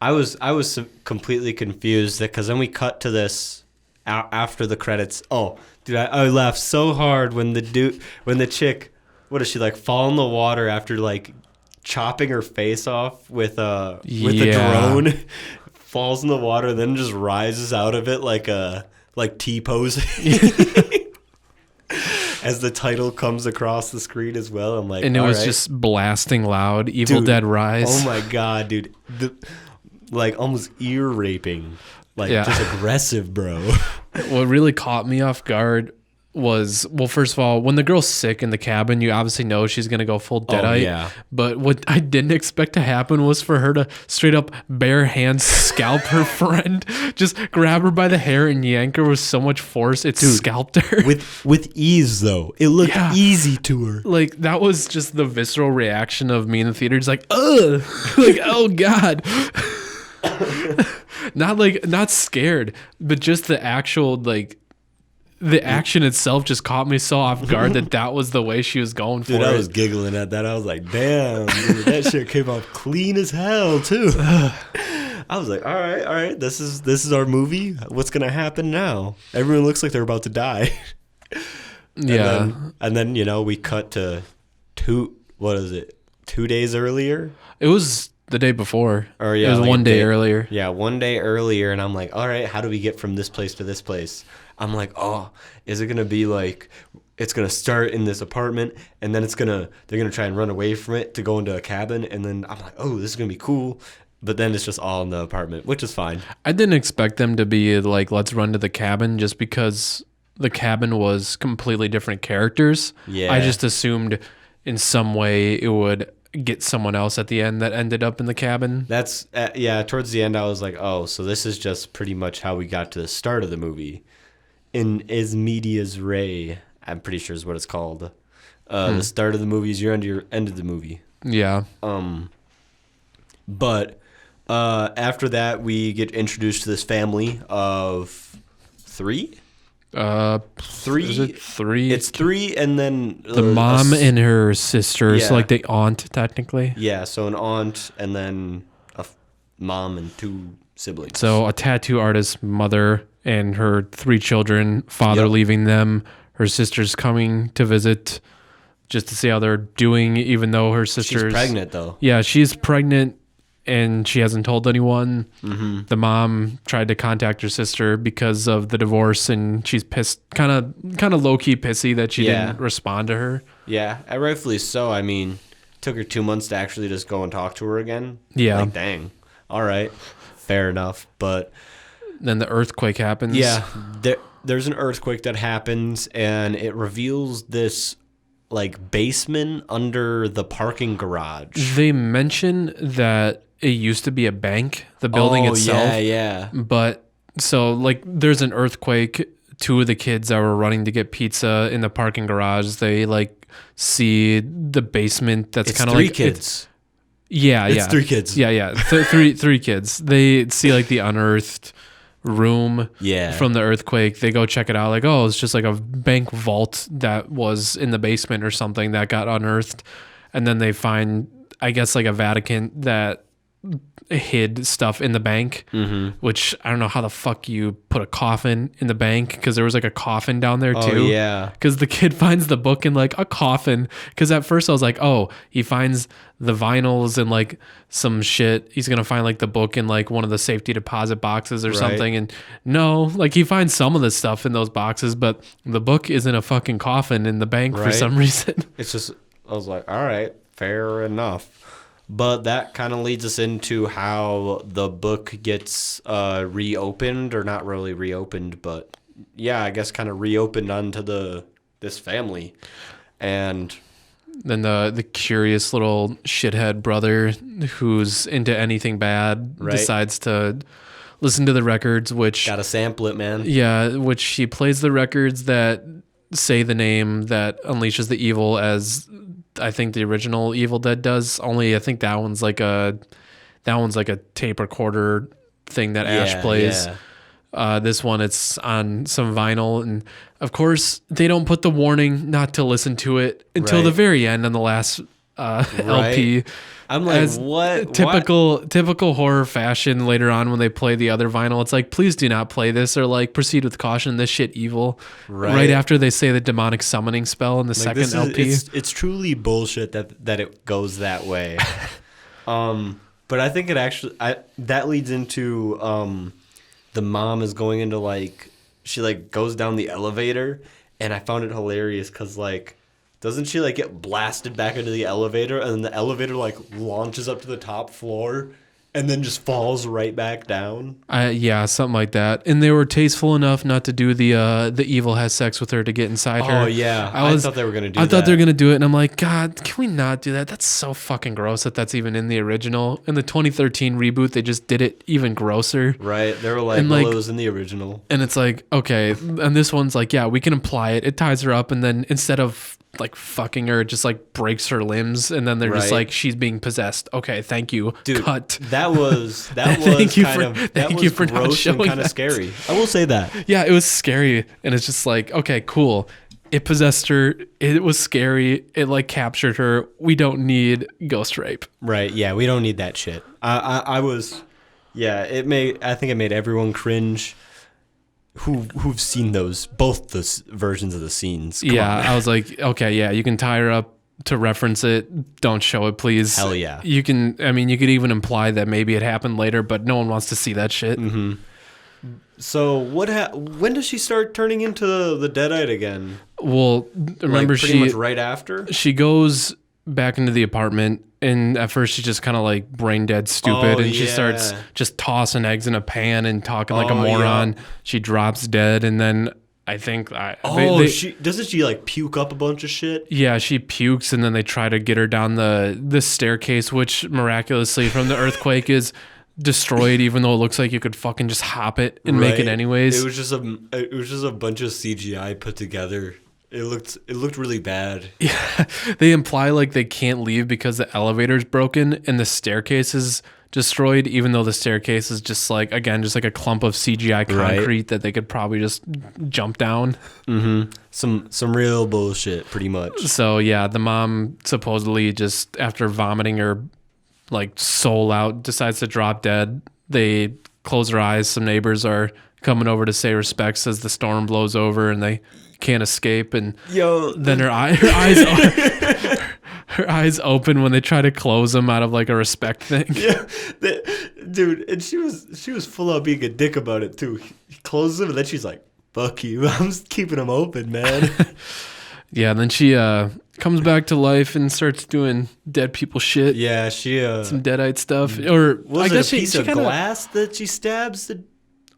[SPEAKER 1] I was completely confused because then we cut to this after the credits. Oh, dude, I laughed so hard when the chick, what does she like, fall in the water after like chopping her face off with the drone, falls in the water, and then just rises out of it like T-posing. As the title comes across the screen as well, I'm like,
[SPEAKER 2] and it was just blasting loud. Evil Dead Rise.
[SPEAKER 1] Oh my god, dude. Like almost ear raping, like just aggressive, bro.
[SPEAKER 2] What really caught me off guard was, well, first of all, when the girl's sick in the cabin, you obviously know she's gonna go full deadite.
[SPEAKER 1] Yeah.
[SPEAKER 2] But what I didn't expect to happen was for her to straight up bare hands scalp her friend, just grab her by the hair and yank her with so much force it scalped her
[SPEAKER 1] with ease. Though it looked easy to her.
[SPEAKER 2] Like that was just the visceral reaction of me in the theater. It's like, ugh, like oh god. Not scared, but just the actual like the action itself just caught me so off guard that was the way she was going for it.
[SPEAKER 1] I was giggling at that. I was like, damn, dude, that shit came off clean as hell too. I was like, all right, this is our movie. What's gonna happen now? Everyone looks like they're about to die. And then we cut to 2 days earlier?
[SPEAKER 2] It was the day before.
[SPEAKER 1] Or yeah,
[SPEAKER 2] it was like 1 day earlier.
[SPEAKER 1] Yeah, 1 day earlier, and I'm like, all right, how do we get from this place to this place? I'm like, oh, is it gonna be like it's gonna start in this apartment, and then they're gonna try and run away from it to go into a cabin, and then I'm like, oh, this is gonna be cool. But then it's just all in the apartment, which is fine.
[SPEAKER 2] I didn't expect them to be like, let's run to the cabin, just because the cabin was completely different characters.
[SPEAKER 1] Yeah.
[SPEAKER 2] I just assumed in some way it would get someone else at the end that ended up in the cabin.
[SPEAKER 1] That's towards the end I was like, oh, so this is just pretty much how we got to the start of the movie. In Is Medias Ray, I'm pretty sure is what it's called. The start of the movie is your end of the movie.
[SPEAKER 2] Yeah.
[SPEAKER 1] But after that we get introduced to this family of 3. 3.
[SPEAKER 2] Is it 3?
[SPEAKER 1] It's 3, and then
[SPEAKER 2] the mom and her sister, so like the aunt technically.
[SPEAKER 1] Yeah, so an aunt and then a mom and 2 siblings.
[SPEAKER 2] So a tattoo artist mother and her 3 children, father leaving them, her sister's coming to visit just to see how they're doing, even though her sister's...
[SPEAKER 1] She's pregnant, though.
[SPEAKER 2] Yeah, she's pregnant, and she hasn't told anyone.
[SPEAKER 1] Mm-hmm.
[SPEAKER 2] The mom tried to contact her sister because of the divorce, and she's pissed, kind of low-key pissy that she didn't respond to her.
[SPEAKER 1] Yeah, rightfully so. I mean, it took her 2 months to actually just go and talk to her again.
[SPEAKER 2] Yeah.
[SPEAKER 1] Like, dang. All right. fair enough. But
[SPEAKER 2] then the earthquake happens.
[SPEAKER 1] yeah, there's an earthquake that happens, and it reveals this like basement under the parking garage.
[SPEAKER 2] They mention that it used to be a bank, the building itself.
[SPEAKER 1] Yeah.
[SPEAKER 2] But so like there's an earthquake. Two of the kids that were running to get pizza in the parking garage, they like see the basement that's kind of like
[SPEAKER 1] kids.
[SPEAKER 2] It's
[SPEAKER 1] 3 kids.
[SPEAKER 2] Three kids. They see like the unearthed room from the earthquake. They go check it out, like, oh, it's just like a bank vault that was in the basement or something that got unearthed. And then they find, I guess, like a Vatican that hid stuff in the bank, which I don't know how the fuck you put a coffin in the bank, because there was like a coffin down there too.
[SPEAKER 1] Oh, yeah.
[SPEAKER 2] Because the kid finds the book in like a coffin. Because at first I was like, oh, he finds the vinyls and like some shit. He's going to find like the book in like one of the safety deposit boxes or something. And no, like he finds some of the stuff in those boxes, but the book is in a fucking coffin in the bank for some reason.
[SPEAKER 1] It's just, I was like, all right, fair enough. But that kind of leads us into how the book gets reopened, or not really reopened, but yeah, I guess kind of reopened onto this family. And
[SPEAKER 2] then the curious little shithead brother who's into anything bad decides to listen to the records, which
[SPEAKER 1] gotta sample it, man.
[SPEAKER 2] Yeah, which he plays the records that say the name that unleashes the evil, as I think the original Evil Dead does. Only I think that one's like a tape recorder thing that Ash plays. Yeah. This one, it's on some vinyl, and of course they don't put the warning not to listen to it until the very end on the last LP.
[SPEAKER 1] I'm like, what?
[SPEAKER 2] Typical horror fashion. Later on, when they play the other vinyl, it's like, please do not play this, or like, proceed with caution. This shit evil. Right after they say the demonic summoning spell in the second LP.
[SPEAKER 1] It's truly bullshit that it goes that way. But I think it actually that leads into the mom is going into like, she like goes down the elevator, and I found it hilarious because like, doesn't she like get blasted back into the elevator, and then the elevator like launches up to the top floor and then just falls right back down?
[SPEAKER 2] Yeah, something like that. And they were tasteful enough not to do the evil has sex with her to get inside her.
[SPEAKER 1] Oh yeah, I thought they were gonna do that.
[SPEAKER 2] I thought they were gonna do it, and I'm like, God, can we not do that? That's so fucking gross that's even in the original. In the 2013 reboot, they just did it even grosser.
[SPEAKER 1] Right? They were like, well, it was in the original.
[SPEAKER 2] And it's like, okay, and this one's like, yeah, we can imply it. It ties her up, and then instead of like fucking her, it just like breaks her limbs, and then they're just like, she's being possessed. Okay, thank you.
[SPEAKER 1] Dude,
[SPEAKER 2] cut.
[SPEAKER 1] That was thank you for not showing and kind of scary. I will say that.
[SPEAKER 2] Yeah, it was scary, and it's just like, okay, cool. It possessed her. It was scary. It like captured her. We don't need ghost rape.
[SPEAKER 1] Right? Yeah, we don't need that shit. I think it made everyone cringe. Who've seen both the versions of the scenes? Come on.
[SPEAKER 2] I was like, okay, yeah, you can tie her up to reference it. Don't show it, please.
[SPEAKER 1] Hell yeah.
[SPEAKER 2] You can. I mean, you could even imply that maybe it happened later, but no one wants to see that shit.
[SPEAKER 1] Mm-hmm. So when does she start turning into the Deadite again?
[SPEAKER 2] Well, remember,
[SPEAKER 1] like pretty much right after
[SPEAKER 2] she goes back into the apartment, and at first she's just kind of like brain dead stupid, and she starts just tossing eggs in a pan and talking like a moron. Yeah. She drops dead, and then I think
[SPEAKER 1] doesn't she like puke up a bunch of shit?
[SPEAKER 2] Yeah, she pukes, and then they try to get her down the staircase, which miraculously from the earthquake is destroyed, even though it looks like you could fucking just hop it and make it anyways.
[SPEAKER 1] It was just a bunch of CGI put together. It looked really bad.
[SPEAKER 2] Yeah, they imply like they can't leave because the elevator's broken and the staircase is destroyed, even though the staircase is just like a clump of CGI concrete that they could probably just jump down.
[SPEAKER 1] Mm-hmm. Some real bullshit, pretty much.
[SPEAKER 2] So yeah, the mom supposedly just after vomiting her like soul out decides to drop dead. They close their eyes. Some neighbors are coming over to say respects as the storm blows over, and they can't escape, and then her eyes open when they try to close them out of like a respect thing.
[SPEAKER 1] Yeah, dude, and she was full on being a dick about it too. He closes them, and then she's like, "Fuck you, I'm just keeping them open, man."
[SPEAKER 2] Yeah, and then she comes back to life and starts doing dead people shit.
[SPEAKER 1] Yeah, she
[SPEAKER 2] Some deadite stuff. Or
[SPEAKER 1] was
[SPEAKER 2] I
[SPEAKER 1] it
[SPEAKER 2] guess
[SPEAKER 1] a piece
[SPEAKER 2] she
[SPEAKER 1] of
[SPEAKER 2] kinda,
[SPEAKER 1] glass that she stabs the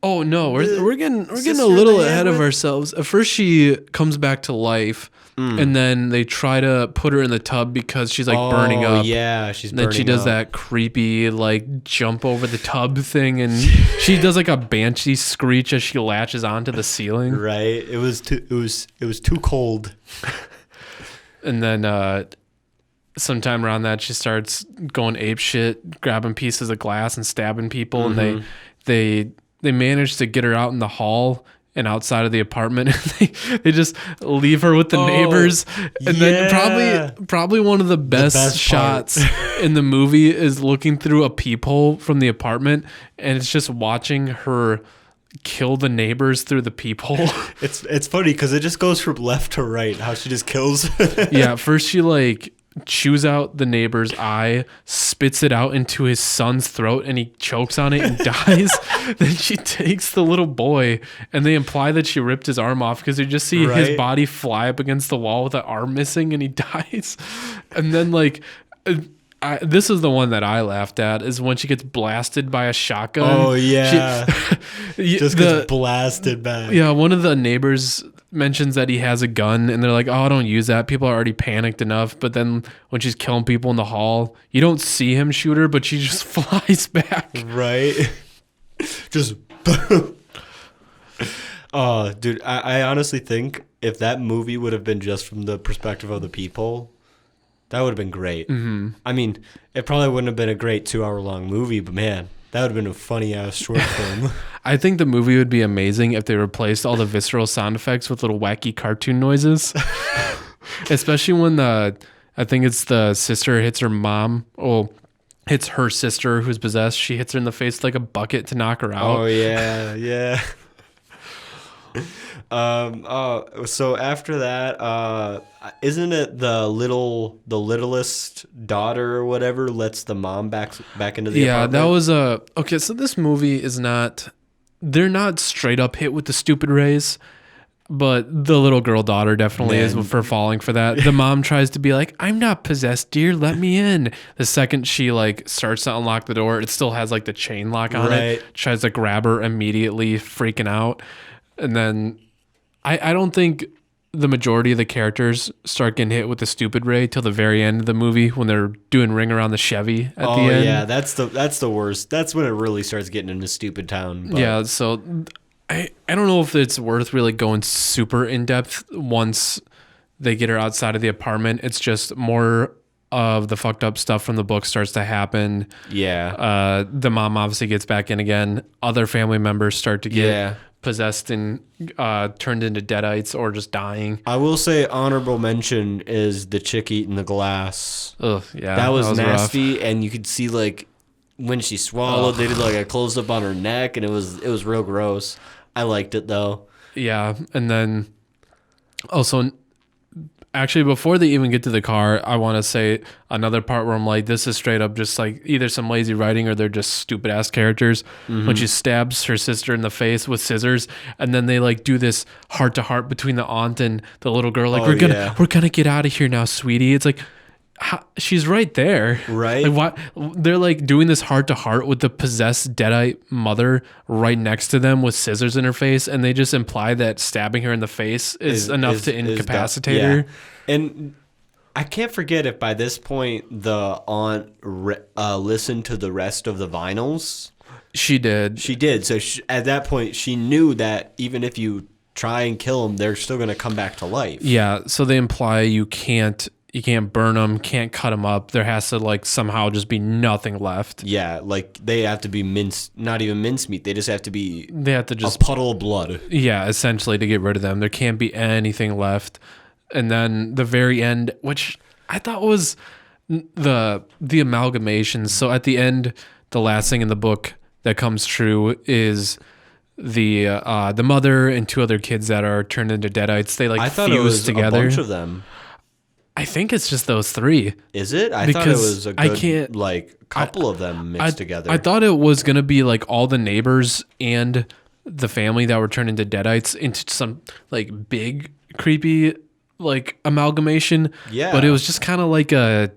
[SPEAKER 2] Oh no, we're getting a
[SPEAKER 1] sister
[SPEAKER 2] little
[SPEAKER 1] in the head
[SPEAKER 2] ahead of
[SPEAKER 1] with?
[SPEAKER 2] ourselves. At first she comes back to life and then they try to put her in the tub because she's like burning up.
[SPEAKER 1] Yeah, she's
[SPEAKER 2] And then
[SPEAKER 1] burning
[SPEAKER 2] she does
[SPEAKER 1] up.
[SPEAKER 2] that creepy like jump over the tub thing, and she does like a banshee screech as she latches onto the ceiling.
[SPEAKER 1] Right. It was too cold.
[SPEAKER 2] And then sometime around that, she starts going ape shit, grabbing pieces of glass and stabbing people, and they manage to get her out in the hall and outside of the apartment. they just leave her with the neighbors, and then probably one of the best shots in the movie is looking through a peephole from the apartment, and it's just watching her kill the neighbors through the peephole.
[SPEAKER 1] It's funny because it just goes from left to right. How she just kills.
[SPEAKER 2] Yeah, first she like chews out the neighbor's eye, spits it out into his son's throat, and he chokes on it and dies. Then she takes the little boy, and they imply that she ripped his arm off because you just see his body fly up against the wall with the arm missing, and he dies. And then like this is the one that I laughed at, is when she gets blasted by a shotgun.
[SPEAKER 1] Oh yeah, just gets blasted back.
[SPEAKER 2] Yeah, one of the neighbors mentions that he has a gun, and they're like, "Oh, don't use that. People are already panicked enough." But then when she's killing people in the hall, you don't see him shoot her, but she just flies back.
[SPEAKER 1] Right. Just. Oh, dude, I honestly think if that movie would have been just from the perspective of the people, that would have been great. Mm-hmm. I mean, it probably wouldn't have been a great 2-hour-long movie, but man, that would have been a funny-ass short film.
[SPEAKER 2] I think the movie would be amazing if they replaced all the visceral sound effects with little wacky cartoon noises. Especially when I think it's the sister hits her mom. Oh, hits her sister who's possessed. She hits her in the face with like a bucket to knock her out.
[SPEAKER 1] Oh, yeah, yeah. So after that, isn't it the littlest daughter or whatever lets the mom back into the apartment?
[SPEAKER 2] Yeah, that was okay. So this movie is not, they're not straight up hit with the stupid rays, but the little girl daughter definitely is for falling for that. The mom tries to be like, "I'm not possessed, dear, let me in." The second she like starts to unlock the door, it still has like the chain lock on it. Tries to grab her, immediately freaking out. And then I don't think the majority of the characters start getting hit with the stupid ray till the very end of the movie when they're doing Ring Around the Chevy at the end. Oh
[SPEAKER 1] yeah, that's the worst. That's when it really starts getting into stupid town. But.
[SPEAKER 2] Yeah, so I don't know if it's worth really going super in depth once they get her outside of the apartment. It's just more of the fucked up stuff from the book starts to happen.
[SPEAKER 1] Yeah.
[SPEAKER 2] The mom obviously gets back in again. Other family members start to get possessed and turned into deadites or just dying.
[SPEAKER 1] I will say honorable mention is the chick eating the glass.
[SPEAKER 2] Ugh, yeah.
[SPEAKER 1] That was nasty,
[SPEAKER 2] rough.
[SPEAKER 1] and you could see like when she swallowed, they did like a close up on her neck, and it was real gross. I liked it though.
[SPEAKER 2] Yeah, and then also actually before they even get to the car, I want to say another part where I'm like, this is straight up just like either some lazy writing or they're just stupid ass characters. When she stabs her sister in the face with scissors, and then they like do this heart to heart between the aunt and the little girl, like we're gonna get out of here now, sweetie. It's like, she's right there,
[SPEAKER 1] right?
[SPEAKER 2] Like what they're like doing this heart to heart with the possessed deadite mother right next to them with scissors in her face, and they just imply that stabbing her in the face is enough to incapacitate her.
[SPEAKER 1] And I can't forget if by this point the aunt listened to the rest of the vinyls.
[SPEAKER 2] She did.
[SPEAKER 1] So at that point, she knew that even if you try and kill them, they're still going to come back to life.
[SPEAKER 2] Yeah. So they imply you can't burn them, can't cut them up. There has to like somehow just be nothing left.
[SPEAKER 1] Yeah, like they have to be not even mincemeat. They just have to be.
[SPEAKER 2] They have to just
[SPEAKER 1] a puddle of blood.
[SPEAKER 2] Yeah, essentially to get rid of them. There can't be anything left. And then the very end, which I thought was the amalgamation. So at the end, the last thing in the book that comes true is the mother and two other kids that are turned into deadites. They like fuse together.
[SPEAKER 1] A bunch of them.
[SPEAKER 2] I think it's just those three.
[SPEAKER 1] Is it? I thought it was a good like couple of them mixed together.
[SPEAKER 2] I thought it was gonna be like all the neighbors and the family that were turned into deadites into some like big creepy like amalgamation.
[SPEAKER 1] Yeah.
[SPEAKER 2] But it was just kind of like a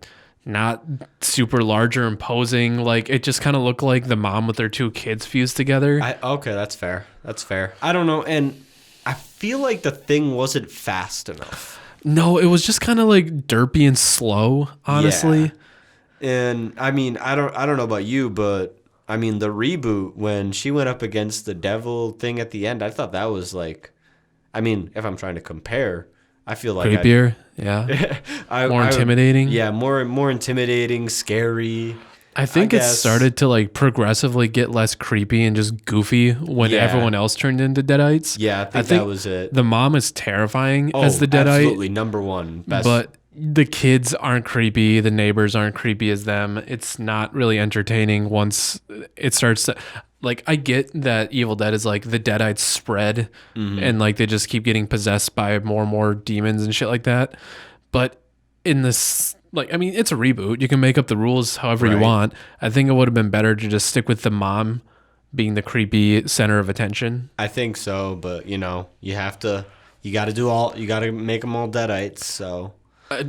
[SPEAKER 2] not super large or imposing. Like it just kind of looked like the mom with their 2 kids fused together.
[SPEAKER 1] Okay, that's fair. That's fair. I don't know, and I feel like the thing wasn't fast enough.
[SPEAKER 2] No, it was just kind of like derpy and slow, honestly.
[SPEAKER 1] Yeah. And I mean, I don't know about you, but I mean the reboot when she went up against the devil thing at the end, I thought that was like, I mean, if I'm trying to compare, I feel like
[SPEAKER 2] Creepier, yeah. More intimidating.
[SPEAKER 1] Yeah, more intimidating, scary.
[SPEAKER 2] I think it started to like progressively get less creepy and just goofy when everyone else turned into Deadites.
[SPEAKER 1] Yeah, I think that was it.
[SPEAKER 2] The mom is terrifying as the Deadite.
[SPEAKER 1] Absolutely, number one. Best.
[SPEAKER 2] But the kids aren't creepy. The neighbors aren't creepy as them. It's not really entertaining once it starts to... Like, I get that Evil Dead is like the Deadites spread and like they just keep getting possessed by more and more demons and shit like that. But in this, like, I mean, it's a reboot. You can make up the rules however you want. I think it would have been better to just stick with the mom being the creepy center of attention.
[SPEAKER 1] I think so, but you know, you got to make them all Deadites, so.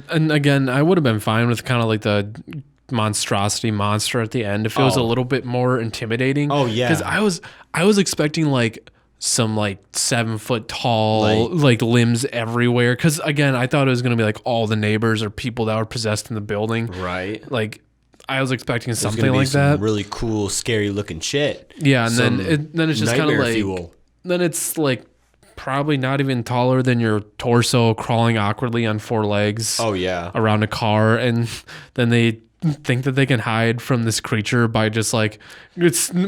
[SPEAKER 2] And again, I would have been fine with kind of like the monstrosity monster at the end if it was a little bit more intimidating.
[SPEAKER 1] Oh yeah,
[SPEAKER 2] because I was expecting like some like 7 foot tall like limbs everywhere. Because again, I thought it was gonna be like all the neighbors or people that were possessed in the building.
[SPEAKER 1] Right.
[SPEAKER 2] Like I was expecting something like that.
[SPEAKER 1] Really cool, scary looking shit.
[SPEAKER 2] Yeah, and then it's just kind of like
[SPEAKER 1] fuel. Then
[SPEAKER 2] it's like probably not even taller than your torso, crawling awkwardly on 4 legs.
[SPEAKER 1] Oh yeah,
[SPEAKER 2] around a car, and then they think that they can hide from this creature by just like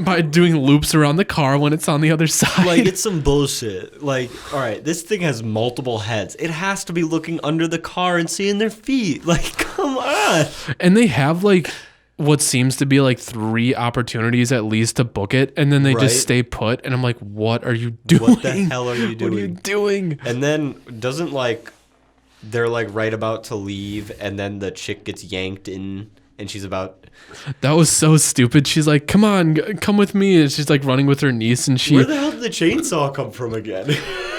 [SPEAKER 2] by doing loops around the car when it's on the other side.
[SPEAKER 1] Like it's some bullshit. Like, all right, this thing has multiple heads. It has to be looking under the car and seeing their feet. Like, come on.
[SPEAKER 2] And they have like what seems to be like 3 opportunities at least to book it, and then they just stay put. And I'm like, what are you doing?
[SPEAKER 1] What the hell are you doing?
[SPEAKER 2] What are you doing?
[SPEAKER 1] And then doesn't like they're like right about to leave, and then the chick gets yanked in. And she's about...
[SPEAKER 2] That was so stupid. She's like, come on, come with me. And she's like running with her niece. And
[SPEAKER 1] where the hell did the chainsaw come from again?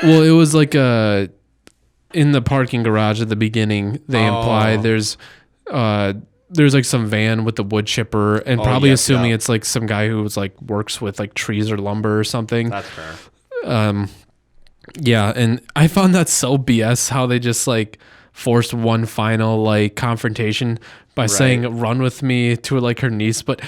[SPEAKER 2] Well, it was like in the parking garage at the beginning, they imply there's like some van with the wood chipper, and probably assuming it's like some guy who was like works with like trees or lumber or something.
[SPEAKER 1] That's fair.
[SPEAKER 2] Yeah, and I found that so BS how they just like forced one final like confrontation by saying run with me to like her niece, but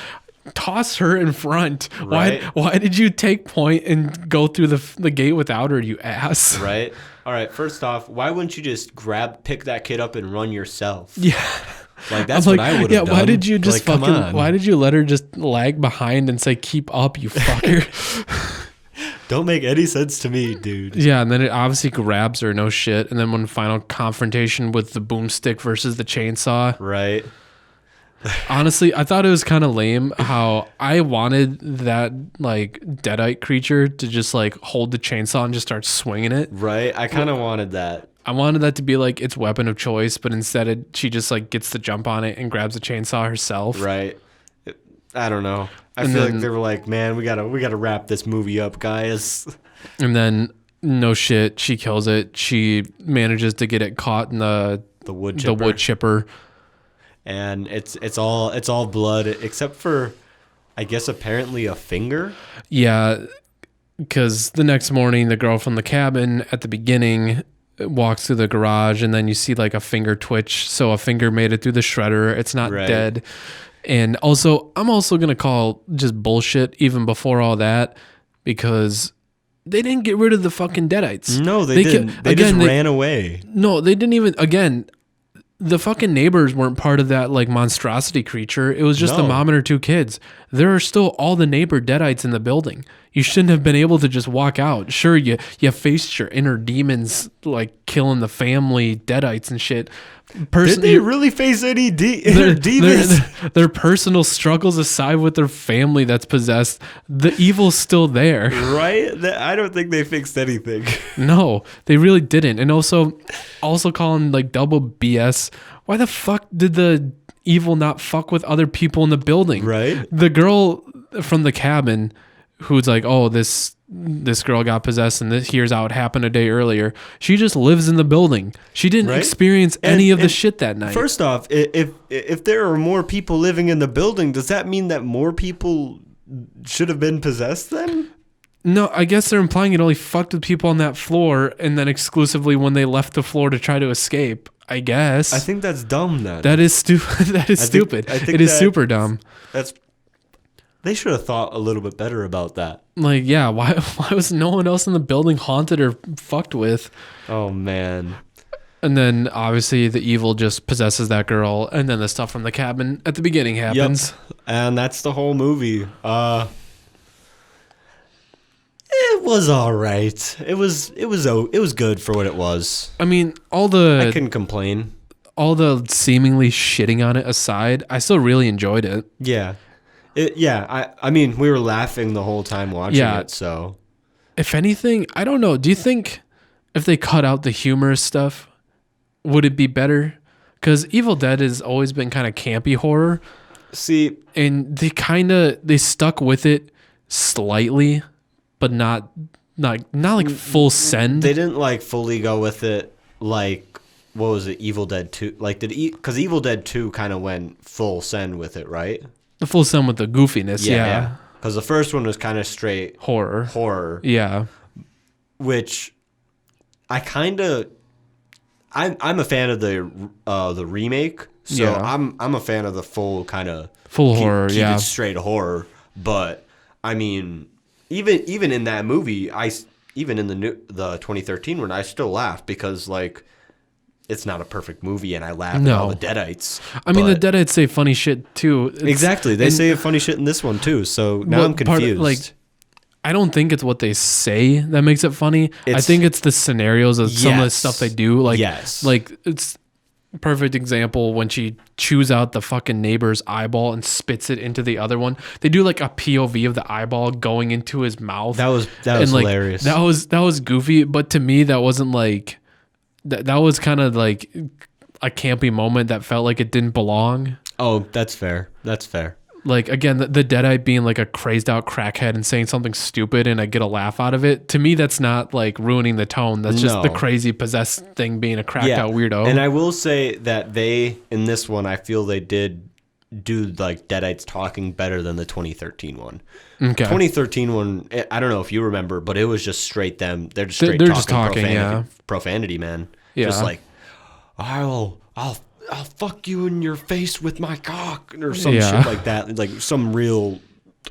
[SPEAKER 2] toss her in front. Right. Why did you take point and go through the gate without her, you ass?
[SPEAKER 1] Right. All right, first off, why wouldn't you just pick that kid up and run yourself?
[SPEAKER 2] Yeah.
[SPEAKER 1] Like that's what I would have done.
[SPEAKER 2] Why did you just
[SPEAKER 1] like,
[SPEAKER 2] why did you let her just lag behind and say keep up, you fucker?
[SPEAKER 1] Don't make any sense to me, dude.
[SPEAKER 2] Yeah, and then it obviously grabs her, no shit. And then one final confrontation with the boomstick versus the chainsaw.
[SPEAKER 1] Right.
[SPEAKER 2] Honestly, I thought it was kind of lame how I wanted that like Deadite creature to just like hold the chainsaw and just start swinging it.
[SPEAKER 1] Right. I kind of wanted that.
[SPEAKER 2] I wanted that to be like its weapon of choice, but instead she just like gets the jump on it and grabs the chainsaw herself.
[SPEAKER 1] Right. I don't know. I feel like they were like, man, we gotta wrap this movie up, guys.
[SPEAKER 2] And then no shit, she kills it. She manages to get it caught in the wood chipper.
[SPEAKER 1] And it's all blood except for, I guess, apparently a finger.
[SPEAKER 2] Yeah, because the next morning the girl from the cabin at the beginning walks through the garage, and then you see like a finger twitch. So a finger made it through the shredder. It's not dead. And also, I'm also going to call just bullshit even before all that, because they didn't get rid of the fucking Deadites.
[SPEAKER 1] No, they didn't. They just ran away.
[SPEAKER 2] No, they didn't even, again, the fucking neighbors weren't part of that like monstrosity creature. It was just the mom and her 2 kids. There are still all the neighbor Deadites in the building. You shouldn't have been able to just walk out. Sure, you faced your inner demons like killing the family Deadites and shit.
[SPEAKER 1] Did they really face any demons?
[SPEAKER 2] Their personal struggles aside with their family that's possessed, the evil's still there.
[SPEAKER 1] Right? I don't think they fixed anything.
[SPEAKER 2] No, they really didn't. And also calling like double BS. Why the fuck did the evil not fuck with other people in the building?
[SPEAKER 1] Right?
[SPEAKER 2] The girl from the cabin who's like, oh, this this girl got possessed and here's how it happened a day earlier. She just lives in the building. She didn't
[SPEAKER 1] Right?
[SPEAKER 2] experience any of the
[SPEAKER 1] And
[SPEAKER 2] shit that night.
[SPEAKER 1] First off, if there are more people living in the building, does that mean that more people should have been possessed then?
[SPEAKER 2] No, I guess they're implying it only fucked with people on that floor and then exclusively when they left the floor to try to escape. I guess.
[SPEAKER 1] I think that's dumb then.
[SPEAKER 2] That is stupid. That is stupid.
[SPEAKER 1] I think
[SPEAKER 2] it is
[SPEAKER 1] that-
[SPEAKER 2] super dumb.
[SPEAKER 1] They should have thought a little bit better about that.
[SPEAKER 2] Like, yeah, why was no one else in the building haunted or fucked with?
[SPEAKER 1] Oh man.
[SPEAKER 2] And then obviously the evil just possesses that girl, and then the stuff from the cabin at the beginning happens.
[SPEAKER 1] Yep. And that's the whole movie. It was all right. It was good for what it was.
[SPEAKER 2] I mean,
[SPEAKER 1] I couldn't complain.
[SPEAKER 2] all the seemingly shitting on it aside, I still really enjoyed it.
[SPEAKER 1] Yeah. I mean, we were laughing the whole time watching it, so.
[SPEAKER 2] If anything, I don't know. Do you think if they cut out the humorous stuff, would it be better? Because Evil Dead has always been kind of campy horror.
[SPEAKER 1] See,
[SPEAKER 2] And they stuck with it slightly, but not like full send.
[SPEAKER 1] they didn't like fully go with it like, what was it, Evil Dead 2? Like, because Evil Dead 2 kind of went full send with it, right?
[SPEAKER 2] The full send with the goofiness, yeah.
[SPEAKER 1] Because the first one was kind of straight
[SPEAKER 2] Horror.
[SPEAKER 1] Yeah.
[SPEAKER 2] Yeah.
[SPEAKER 1] Which I kind of... I'm a fan of the remake, so
[SPEAKER 2] Yeah.
[SPEAKER 1] I'm a fan of the full kind of
[SPEAKER 2] Horror,
[SPEAKER 1] keep
[SPEAKER 2] yeah.
[SPEAKER 1] it straight horror. But I mean, even in that movie, even in the 2013 one, I still laughed because like it's not a perfect movie, and I laugh at all the Deadites.
[SPEAKER 2] I mean, the
[SPEAKER 1] but-
[SPEAKER 2] Deadites say funny shit too.
[SPEAKER 1] exactly. They say funny shit in this one too. So now I'm confused.
[SPEAKER 2] I don't think it's what they say that makes it funny. I think it's the scenarios of some of the
[SPEAKER 1] Yes.
[SPEAKER 2] stuff they do. Like,
[SPEAKER 1] Yes.
[SPEAKER 2] like it's a perfect example when she chews out the fucking neighbor's eyeball and spits it into the other one. They do like a POV of the eyeball going into his mouth.
[SPEAKER 1] That was
[SPEAKER 2] And, like,
[SPEAKER 1] hilarious.
[SPEAKER 2] That was goofy, but to me that wasn't like that was kind of like a campy moment that felt like it didn't belong.
[SPEAKER 1] Oh, that's fair. That's fair.
[SPEAKER 2] Like, again, the Deadite being like a crazed out crackhead and saying something stupid and I get a laugh out of it. To me, that's not like ruining the tone. That's just the crazy possessed thing being a cracked out weirdo.
[SPEAKER 1] And I will say that in this one, I feel they did do like Deadites talking better than the 2013 one.
[SPEAKER 2] Okay.
[SPEAKER 1] 2013 one, I don't know if you remember, but it was just straight them. They're just straight
[SPEAKER 2] They're
[SPEAKER 1] talking,
[SPEAKER 2] just talking,
[SPEAKER 1] profanity, man.
[SPEAKER 2] Yeah.
[SPEAKER 1] Just like, I'll fuck you in your face with my cock or some
[SPEAKER 2] Yeah.
[SPEAKER 1] shit like that. Like some real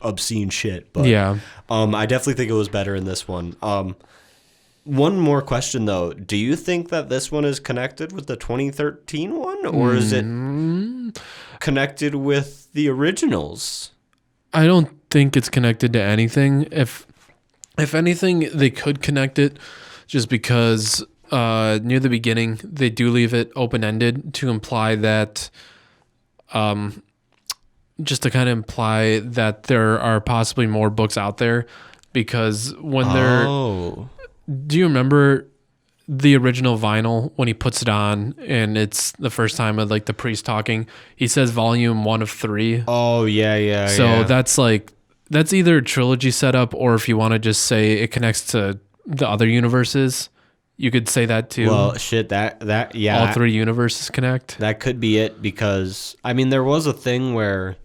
[SPEAKER 1] obscene shit. But
[SPEAKER 2] Yeah.
[SPEAKER 1] I definitely think it was better in this one. One more question though. Do you think that this one is connected with the 2013 one, or is it connected with the originals?
[SPEAKER 2] I don't think it's connected to anything. If anything, they could connect it just because near the beginning they do leave it open-ended to imply that just to kind of imply that there are possibly more books out there, because when do you remember the original vinyl when he puts it on and it's the first time of like the priest talking, he says volume 1 of 3.
[SPEAKER 1] Oh yeah.
[SPEAKER 2] So that's either a trilogy setup, or if you want to just say it connects to the other universes, you could say that too.
[SPEAKER 1] Well, shit, that yeah.
[SPEAKER 2] All 3 universes connect.
[SPEAKER 1] That could be it, because I mean there was a thing where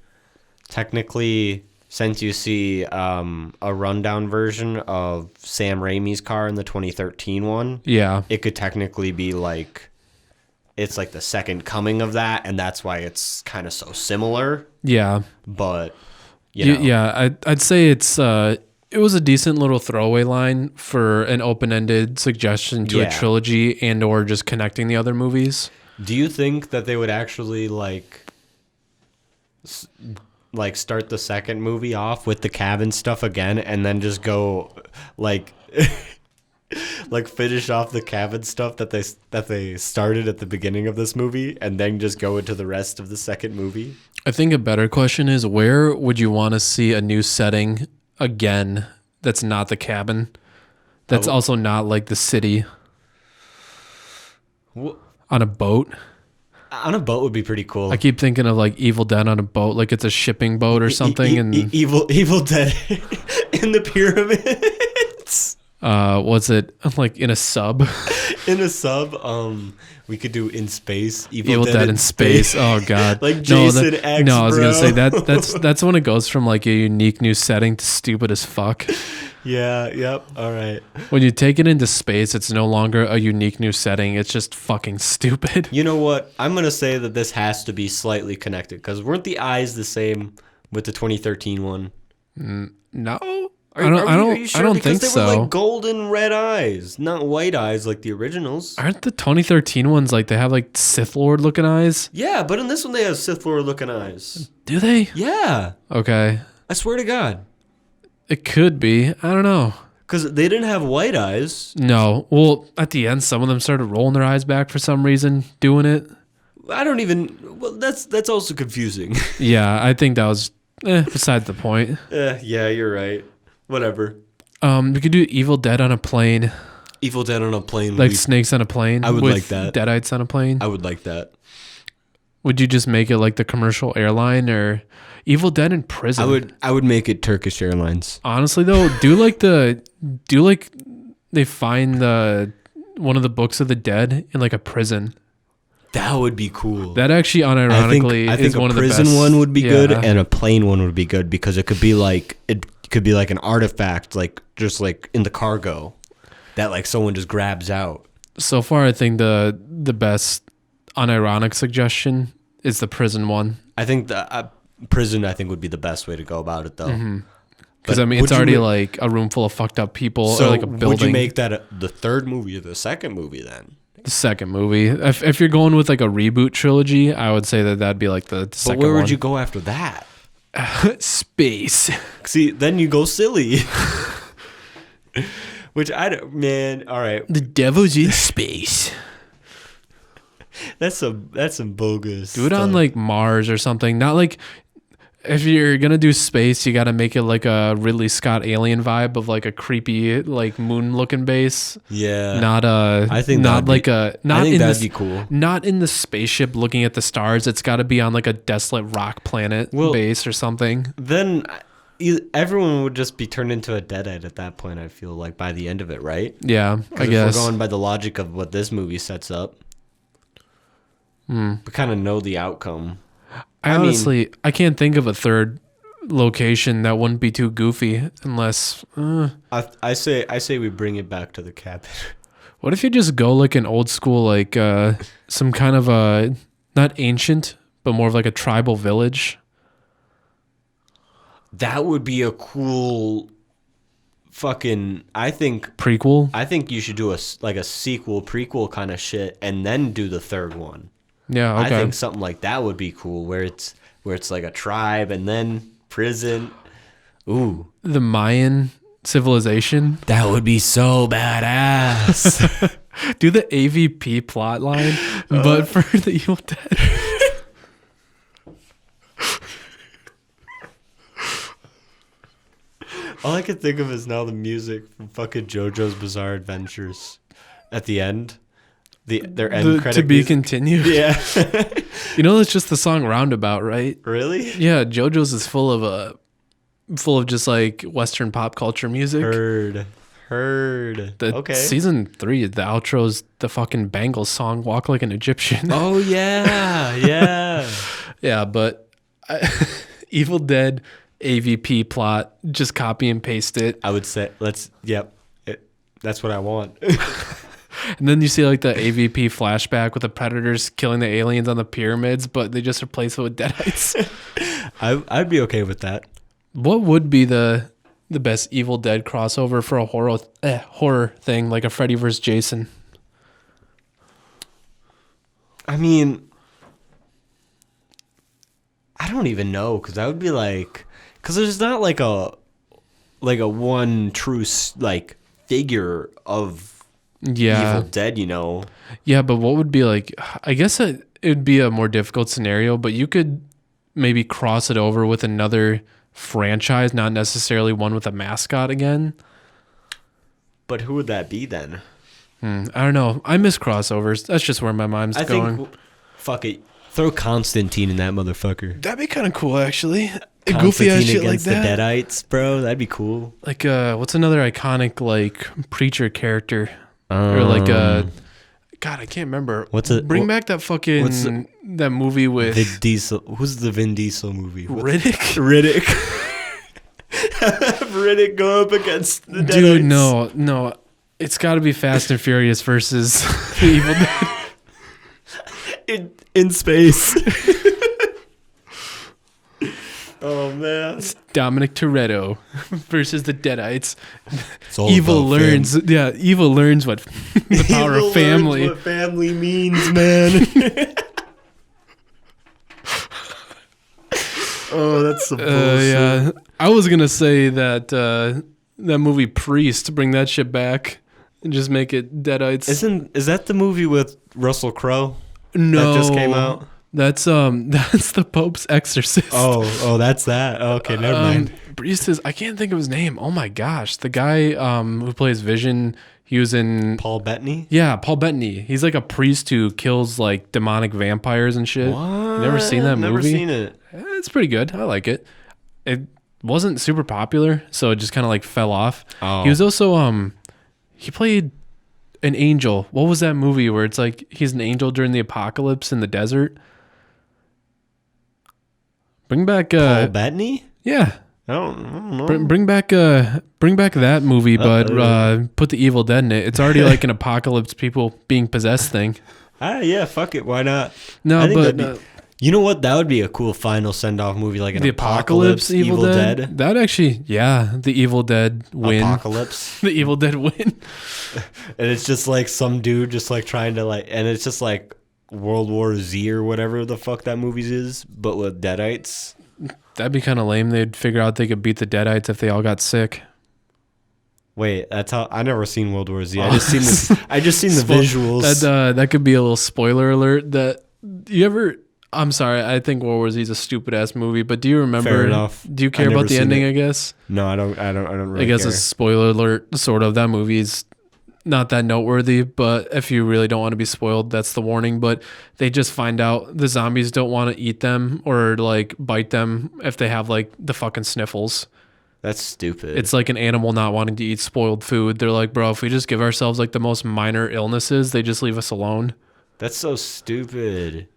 [SPEAKER 1] technically, since you see a rundown version of Sam Raimi's car in the 2013 one,
[SPEAKER 2] Yeah.
[SPEAKER 1] it could technically be like it's like the second coming of that, and that's why it's kind of so similar.
[SPEAKER 2] Yeah.
[SPEAKER 1] But you know.
[SPEAKER 2] Yeah, I'd say it was a decent little throwaway line for an open-ended suggestion to a trilogy and or just connecting the other movies.
[SPEAKER 1] Do you think that they would actually like start the second movie off with the cabin stuff again, and then just go like like finish off the cabin stuff that they started at the beginning of this movie, and then just go into the rest of the second movie?
[SPEAKER 2] I think a better question is, where would you want to see a new setting again that's not the cabin, that's also not like the city on a boat?
[SPEAKER 1] On a boat would be pretty cool.
[SPEAKER 2] I keep thinking of like Evil Dead on a boat, like it's a shipping boat or something. And
[SPEAKER 1] Evil Dead in the pyramids.
[SPEAKER 2] Was it like in a sub?
[SPEAKER 1] In a sub, we could do in space.
[SPEAKER 2] Evil Dead in space. Oh god.
[SPEAKER 1] Like Jason X.
[SPEAKER 2] No, I was gonna say
[SPEAKER 1] bro.
[SPEAKER 2] that's when it goes from like a unique new setting to stupid as fuck.
[SPEAKER 1] Yeah. Yep. All right.
[SPEAKER 2] When you take it into space, it's no longer a unique new setting. It's just fucking stupid.
[SPEAKER 1] You know what? I'm gonna say that this has to be slightly connected because weren't the eyes the same with the 2013 one?
[SPEAKER 2] No.
[SPEAKER 1] Are you sure?
[SPEAKER 2] I don't
[SPEAKER 1] because
[SPEAKER 2] think
[SPEAKER 1] they
[SPEAKER 2] so.
[SPEAKER 1] were like golden red eyes, not white eyes like the originals.
[SPEAKER 2] Aren't the 2013 ones like they have like Sith Lord looking eyes?
[SPEAKER 1] Yeah, but in this one they have Sith Lord looking eyes.
[SPEAKER 2] Do they?
[SPEAKER 1] Yeah.
[SPEAKER 2] Okay.
[SPEAKER 1] I swear to God.
[SPEAKER 2] It could be. I don't know.
[SPEAKER 1] Because they didn't have white eyes.
[SPEAKER 2] No. Well, at the end, some of them started rolling their eyes back for some reason, doing it.
[SPEAKER 1] I don't even. Well, that's also confusing.
[SPEAKER 2] Yeah, I think that was beside the point.
[SPEAKER 1] Yeah, you're right. Whatever.
[SPEAKER 2] We could do Evil Dead on a plane.
[SPEAKER 1] Evil Dead on a plane.
[SPEAKER 2] Like snakes on a plane.
[SPEAKER 1] I would
[SPEAKER 2] with
[SPEAKER 1] like that.
[SPEAKER 2] Deadites on a plane.
[SPEAKER 1] I would like that.
[SPEAKER 2] Would you just make it like the commercial airline or Evil Dead in prison?
[SPEAKER 1] I would make it Turkish Airlines.
[SPEAKER 2] Honestly though, do like they find one of the books of the dead in like a prison.
[SPEAKER 1] That would be cool.
[SPEAKER 2] That actually unironically
[SPEAKER 1] I think
[SPEAKER 2] is one
[SPEAKER 1] a
[SPEAKER 2] of the best.
[SPEAKER 1] prison one would be good
[SPEAKER 2] Yeah.
[SPEAKER 1] and a plane one would be good because it could be like an artifact like just like in the cargo that like someone just grabs out.
[SPEAKER 2] So far I think the best unironic suggestion is the prison one.
[SPEAKER 1] I think the prison would be the best way to go about it though.
[SPEAKER 2] Because
[SPEAKER 1] But
[SPEAKER 2] I mean, it's
[SPEAKER 1] would you
[SPEAKER 2] already
[SPEAKER 1] ma-
[SPEAKER 2] like a room full of fucked up people
[SPEAKER 1] So
[SPEAKER 2] or like a building.
[SPEAKER 1] would you make that the third movie or the second movie then?
[SPEAKER 2] The second movie? If you're going with like a reboot trilogy, I would say that'd be like the
[SPEAKER 1] But
[SPEAKER 2] second
[SPEAKER 1] where
[SPEAKER 2] one.
[SPEAKER 1] would you go after that?
[SPEAKER 2] Space.
[SPEAKER 1] See, then you go silly. Which I don't, man. All right,
[SPEAKER 2] The devil's in space.
[SPEAKER 1] that's some bogus.
[SPEAKER 2] Do it on
[SPEAKER 1] stuff.
[SPEAKER 2] like Mars or something. Not like if you're gonna do space, you got to make it like a Ridley Scott Alien vibe of like a creepy like moon looking base.
[SPEAKER 1] Yeah,
[SPEAKER 2] Not
[SPEAKER 1] I think
[SPEAKER 2] not
[SPEAKER 1] that'd
[SPEAKER 2] like
[SPEAKER 1] be-
[SPEAKER 2] a not
[SPEAKER 1] I think
[SPEAKER 2] in
[SPEAKER 1] that'd
[SPEAKER 2] this,
[SPEAKER 1] be cool.
[SPEAKER 2] Not in the spaceship looking at the stars. It's got to be on like a desolate rock planet base or something.
[SPEAKER 1] Then everyone would just be turned into a deadite at that point. I feel like by the end of it, right?
[SPEAKER 2] Yeah, I
[SPEAKER 1] 'Cause
[SPEAKER 2] guess.
[SPEAKER 1] if we're going by the logic of what this movie sets up, we kind of know the outcome.
[SPEAKER 2] I
[SPEAKER 1] mean-
[SPEAKER 2] honestly, I can't think of a third location that wouldn't be too goofy unless.
[SPEAKER 1] I say we bring it back to the cabin.
[SPEAKER 2] What if you just go like an old school, like some kind of a not ancient, but more of like a tribal village?
[SPEAKER 1] That would be a cool fucking. I think
[SPEAKER 2] Prequel?
[SPEAKER 1] you should do a sequel, prequel kind of shit, and then do the third one.
[SPEAKER 2] Yeah, okay.
[SPEAKER 1] I think something like that would be cool, where it's like a tribe and then prison. Ooh,
[SPEAKER 2] The Mayan civilization.
[SPEAKER 1] that would be so badass.
[SPEAKER 2] Do the AVP plot line, but for the Evil Dead.
[SPEAKER 1] All I can think of is now the music from fucking JoJo's Bizarre Adventures at the end. Their end credit
[SPEAKER 2] to be
[SPEAKER 1] music.
[SPEAKER 2] continued.
[SPEAKER 1] Yeah.
[SPEAKER 2] You know, it's just the song Roundabout, right?
[SPEAKER 1] Really?
[SPEAKER 2] Yeah, JoJo's is full of just like Western pop culture music.
[SPEAKER 1] Heard.
[SPEAKER 2] The
[SPEAKER 1] Okay.
[SPEAKER 2] Season 3, the outro's the fucking Bangles song, Walk Like an Egyptian.
[SPEAKER 1] Oh yeah, yeah.
[SPEAKER 2] Yeah, but Evil Dead AVP plot, just copy and paste it.
[SPEAKER 1] I would say that's what I want.
[SPEAKER 2] And then you see like the AVP flashback with the Predators killing the aliens on the pyramids, but they just replace it with Deadites.
[SPEAKER 1] I'd be okay with that.
[SPEAKER 2] What would be the best Evil Dead crossover for a horror thing, like a Freddy vs. Jason?
[SPEAKER 1] I mean, I don't even know, because that would be like, because there's not like a one true like figure of Evil Dead, you know.
[SPEAKER 2] Yeah, but what would be like? I guess it would be a more difficult scenario, but you could maybe cross it over with another franchise, not necessarily one with a mascot again.
[SPEAKER 1] But who would that be then?
[SPEAKER 2] I don't know. I miss crossovers. That's just where my mind's going.
[SPEAKER 1] Fuck it. Throw Constantine in that motherfucker.
[SPEAKER 2] That'd be kind of cool, actually.
[SPEAKER 1] Constantine
[SPEAKER 2] Goofy ass shit like
[SPEAKER 1] against the
[SPEAKER 2] that.
[SPEAKER 1] Deadites, bro. That'd be cool.
[SPEAKER 2] Like, what's another iconic like preacher character? Or like God, I can't remember. Bring back that fucking that movie with
[SPEAKER 1] Vin Diesel. Who's the Vin Diesel movie?
[SPEAKER 2] Riddick?
[SPEAKER 1] Riddick. Have Riddick go up against the Deadites.
[SPEAKER 2] Dude, no. It's got to be Fast and Furious versus the Evil Dead.
[SPEAKER 1] In space. Oh man.
[SPEAKER 2] It's Dominic Toretto versus the Deadites.
[SPEAKER 1] Evil
[SPEAKER 2] learns what the power of family.
[SPEAKER 1] Learns what family means, man. Oh, that's some bullshit.
[SPEAKER 2] Yeah, I was gonna say that that movie Priest, bring that shit back and just make it Deadites.
[SPEAKER 1] Is that the movie with Russell Crowe?
[SPEAKER 2] No,
[SPEAKER 1] that just came out.
[SPEAKER 2] That's the Pope's Exorcist.
[SPEAKER 1] Oh, that's that. Okay, never mind.
[SPEAKER 2] Priest is, I can't think of his name. Oh my gosh, the guy who plays Vision. He was in
[SPEAKER 1] Paul Bettany.
[SPEAKER 2] Yeah, Paul Bettany. He's like a priest who kills like demonic vampires and shit.
[SPEAKER 1] What?
[SPEAKER 2] You never seen that movie?
[SPEAKER 1] Never seen it.
[SPEAKER 2] It's pretty good. I like it. It wasn't super popular, so it just kind of like fell off.
[SPEAKER 1] Oh.
[SPEAKER 2] He was also he played an angel. What was that movie where it's like he's an angel during the apocalypse in the desert? Bring back
[SPEAKER 1] Paul Bettany?
[SPEAKER 2] Yeah.
[SPEAKER 1] I don't know.
[SPEAKER 2] Bring back that movie, but put the Evil Dead in it. It's already like an apocalypse, people being possessed thing.
[SPEAKER 1] Yeah, fuck it. Why not?
[SPEAKER 2] No, but
[SPEAKER 1] you know what? That would be a cool final send-off movie, like an
[SPEAKER 2] the
[SPEAKER 1] apocalypse Evil Dead.
[SPEAKER 2] That actually, yeah, the Evil Dead win.
[SPEAKER 1] Apocalypse.
[SPEAKER 2] The Evil Dead win.
[SPEAKER 1] And it's just like some dude just like trying to like, and it's just like World War Z or whatever the fuck that movie is, but with Deadites.
[SPEAKER 2] That'd be kind of lame. They'd figure out they could beat the Deadites if they all got sick.
[SPEAKER 1] Wait, that's how I never seen World War Z. I just seen the visuals.
[SPEAKER 2] That could be a little spoiler alert. That you ever? I'm sorry. I think World War Z is a stupid ass movie. But do you remember?
[SPEAKER 1] Fair enough.
[SPEAKER 2] Do you care about the ending? I guess.
[SPEAKER 1] No, I don't. I don't really.
[SPEAKER 2] I guess
[SPEAKER 1] care.
[SPEAKER 2] a spoiler alert. Sort of. That movie's not that noteworthy, but if you really don't want to be spoiled, that's the warning. But they just find out the zombies don't want to eat them or like bite them if they have like the fucking sniffles.
[SPEAKER 1] That's stupid.
[SPEAKER 2] It's like an animal not wanting to eat spoiled food. They're like, bro, if we just give ourselves like the most minor illnesses, they just leave us alone.
[SPEAKER 1] That's so stupid.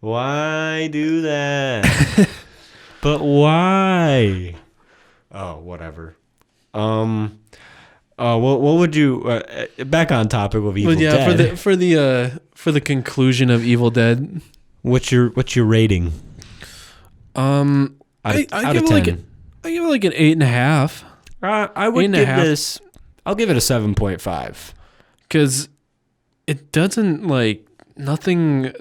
[SPEAKER 1] Why do that? But why? Oh, whatever. What would you back on topic of Evil Dead?
[SPEAKER 2] for the conclusion of Evil Dead.
[SPEAKER 1] What's your rating?
[SPEAKER 2] I give it like an 8.5.
[SPEAKER 1] I would give this. I'll give it a 7.5
[SPEAKER 2] because it doesn't like nothing.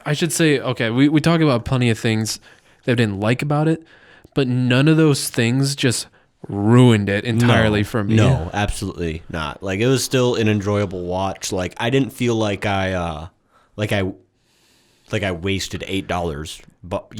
[SPEAKER 2] I should say, okay, we talk about plenty of things that I didn't like about it, but none of those things just ruined it entirely for me.
[SPEAKER 1] No, absolutely not. Like it was still an enjoyable watch. Like I didn't feel like I wasted $8, but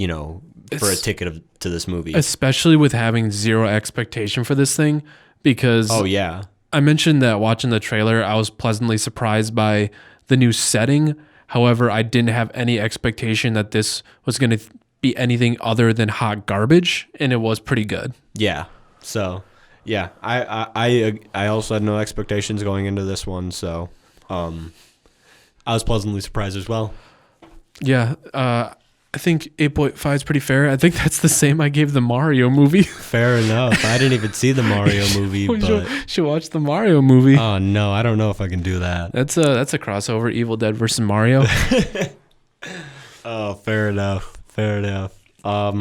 [SPEAKER 1] for a ticket to this movie.
[SPEAKER 2] Especially with having zero expectation for this thing, because
[SPEAKER 1] oh yeah,
[SPEAKER 2] I mentioned that watching the trailer, I was pleasantly surprised by the new setting. However, I didn't have any expectation that this was going to be anything other than hot garbage, and it was pretty good.
[SPEAKER 1] Yeah. So, yeah, I also had no expectations going into this one, so I was pleasantly surprised as well.
[SPEAKER 2] Yeah, I think 8.5 is pretty fair. I think that's the same I gave the Mario movie.
[SPEAKER 1] Fair enough. I didn't even see the Mario movie, but
[SPEAKER 2] should watch the Mario movie.
[SPEAKER 1] Oh no, I don't know if I can do that.
[SPEAKER 2] That's a crossover, Evil Dead versus Mario.
[SPEAKER 1] Oh, fair enough. Fair enough. Are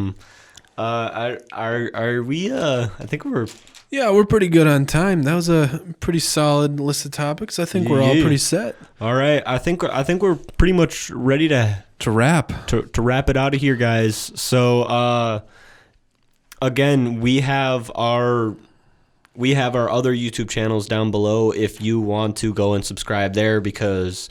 [SPEAKER 1] we? I think we're.
[SPEAKER 2] Yeah, we're pretty good on time. That was a pretty solid list of topics. I think we're all pretty set.
[SPEAKER 1] All right, I think we're pretty much ready to
[SPEAKER 2] wrap
[SPEAKER 1] to wrap it out of here, guys. So, again, we have our other YouTube channels down below if you want to go and subscribe there, because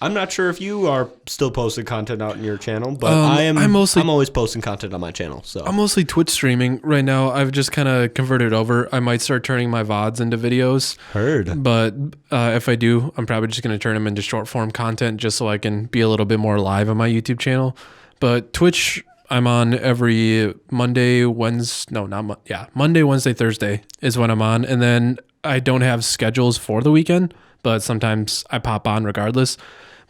[SPEAKER 1] I'm not sure if you are still posting content out in your channel, but I'm always posting content on my channel. So
[SPEAKER 2] I'm mostly Twitch streaming right now. I've just kind of converted over. I might start turning my VODs into videos.
[SPEAKER 1] Heard.
[SPEAKER 2] But if I do, I'm probably just going to turn them into short form content just so I can be a little bit more live on my YouTube channel. But Twitch, I'm on every Monday, Wednesday, Thursday is when I'm on. And then I don't have schedules for the weekend, but sometimes I pop on regardless.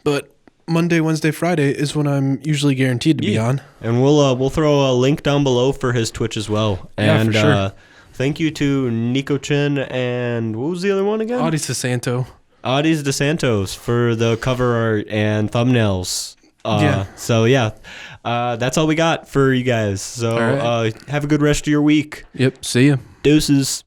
[SPEAKER 2] But Monday, Wednesday, Friday is when I'm usually guaranteed to be on.
[SPEAKER 1] And we'll throw a link down below for his Twitch as well. And
[SPEAKER 2] for sure.
[SPEAKER 1] Thank you to nekochin and what was the other one again?
[SPEAKER 2] audysusanto.
[SPEAKER 1] audysusanto for the cover art and thumbnails. So that's all we got for you guys. So have a good rest of your week.
[SPEAKER 2] Yep. See ya.
[SPEAKER 1] Deuces.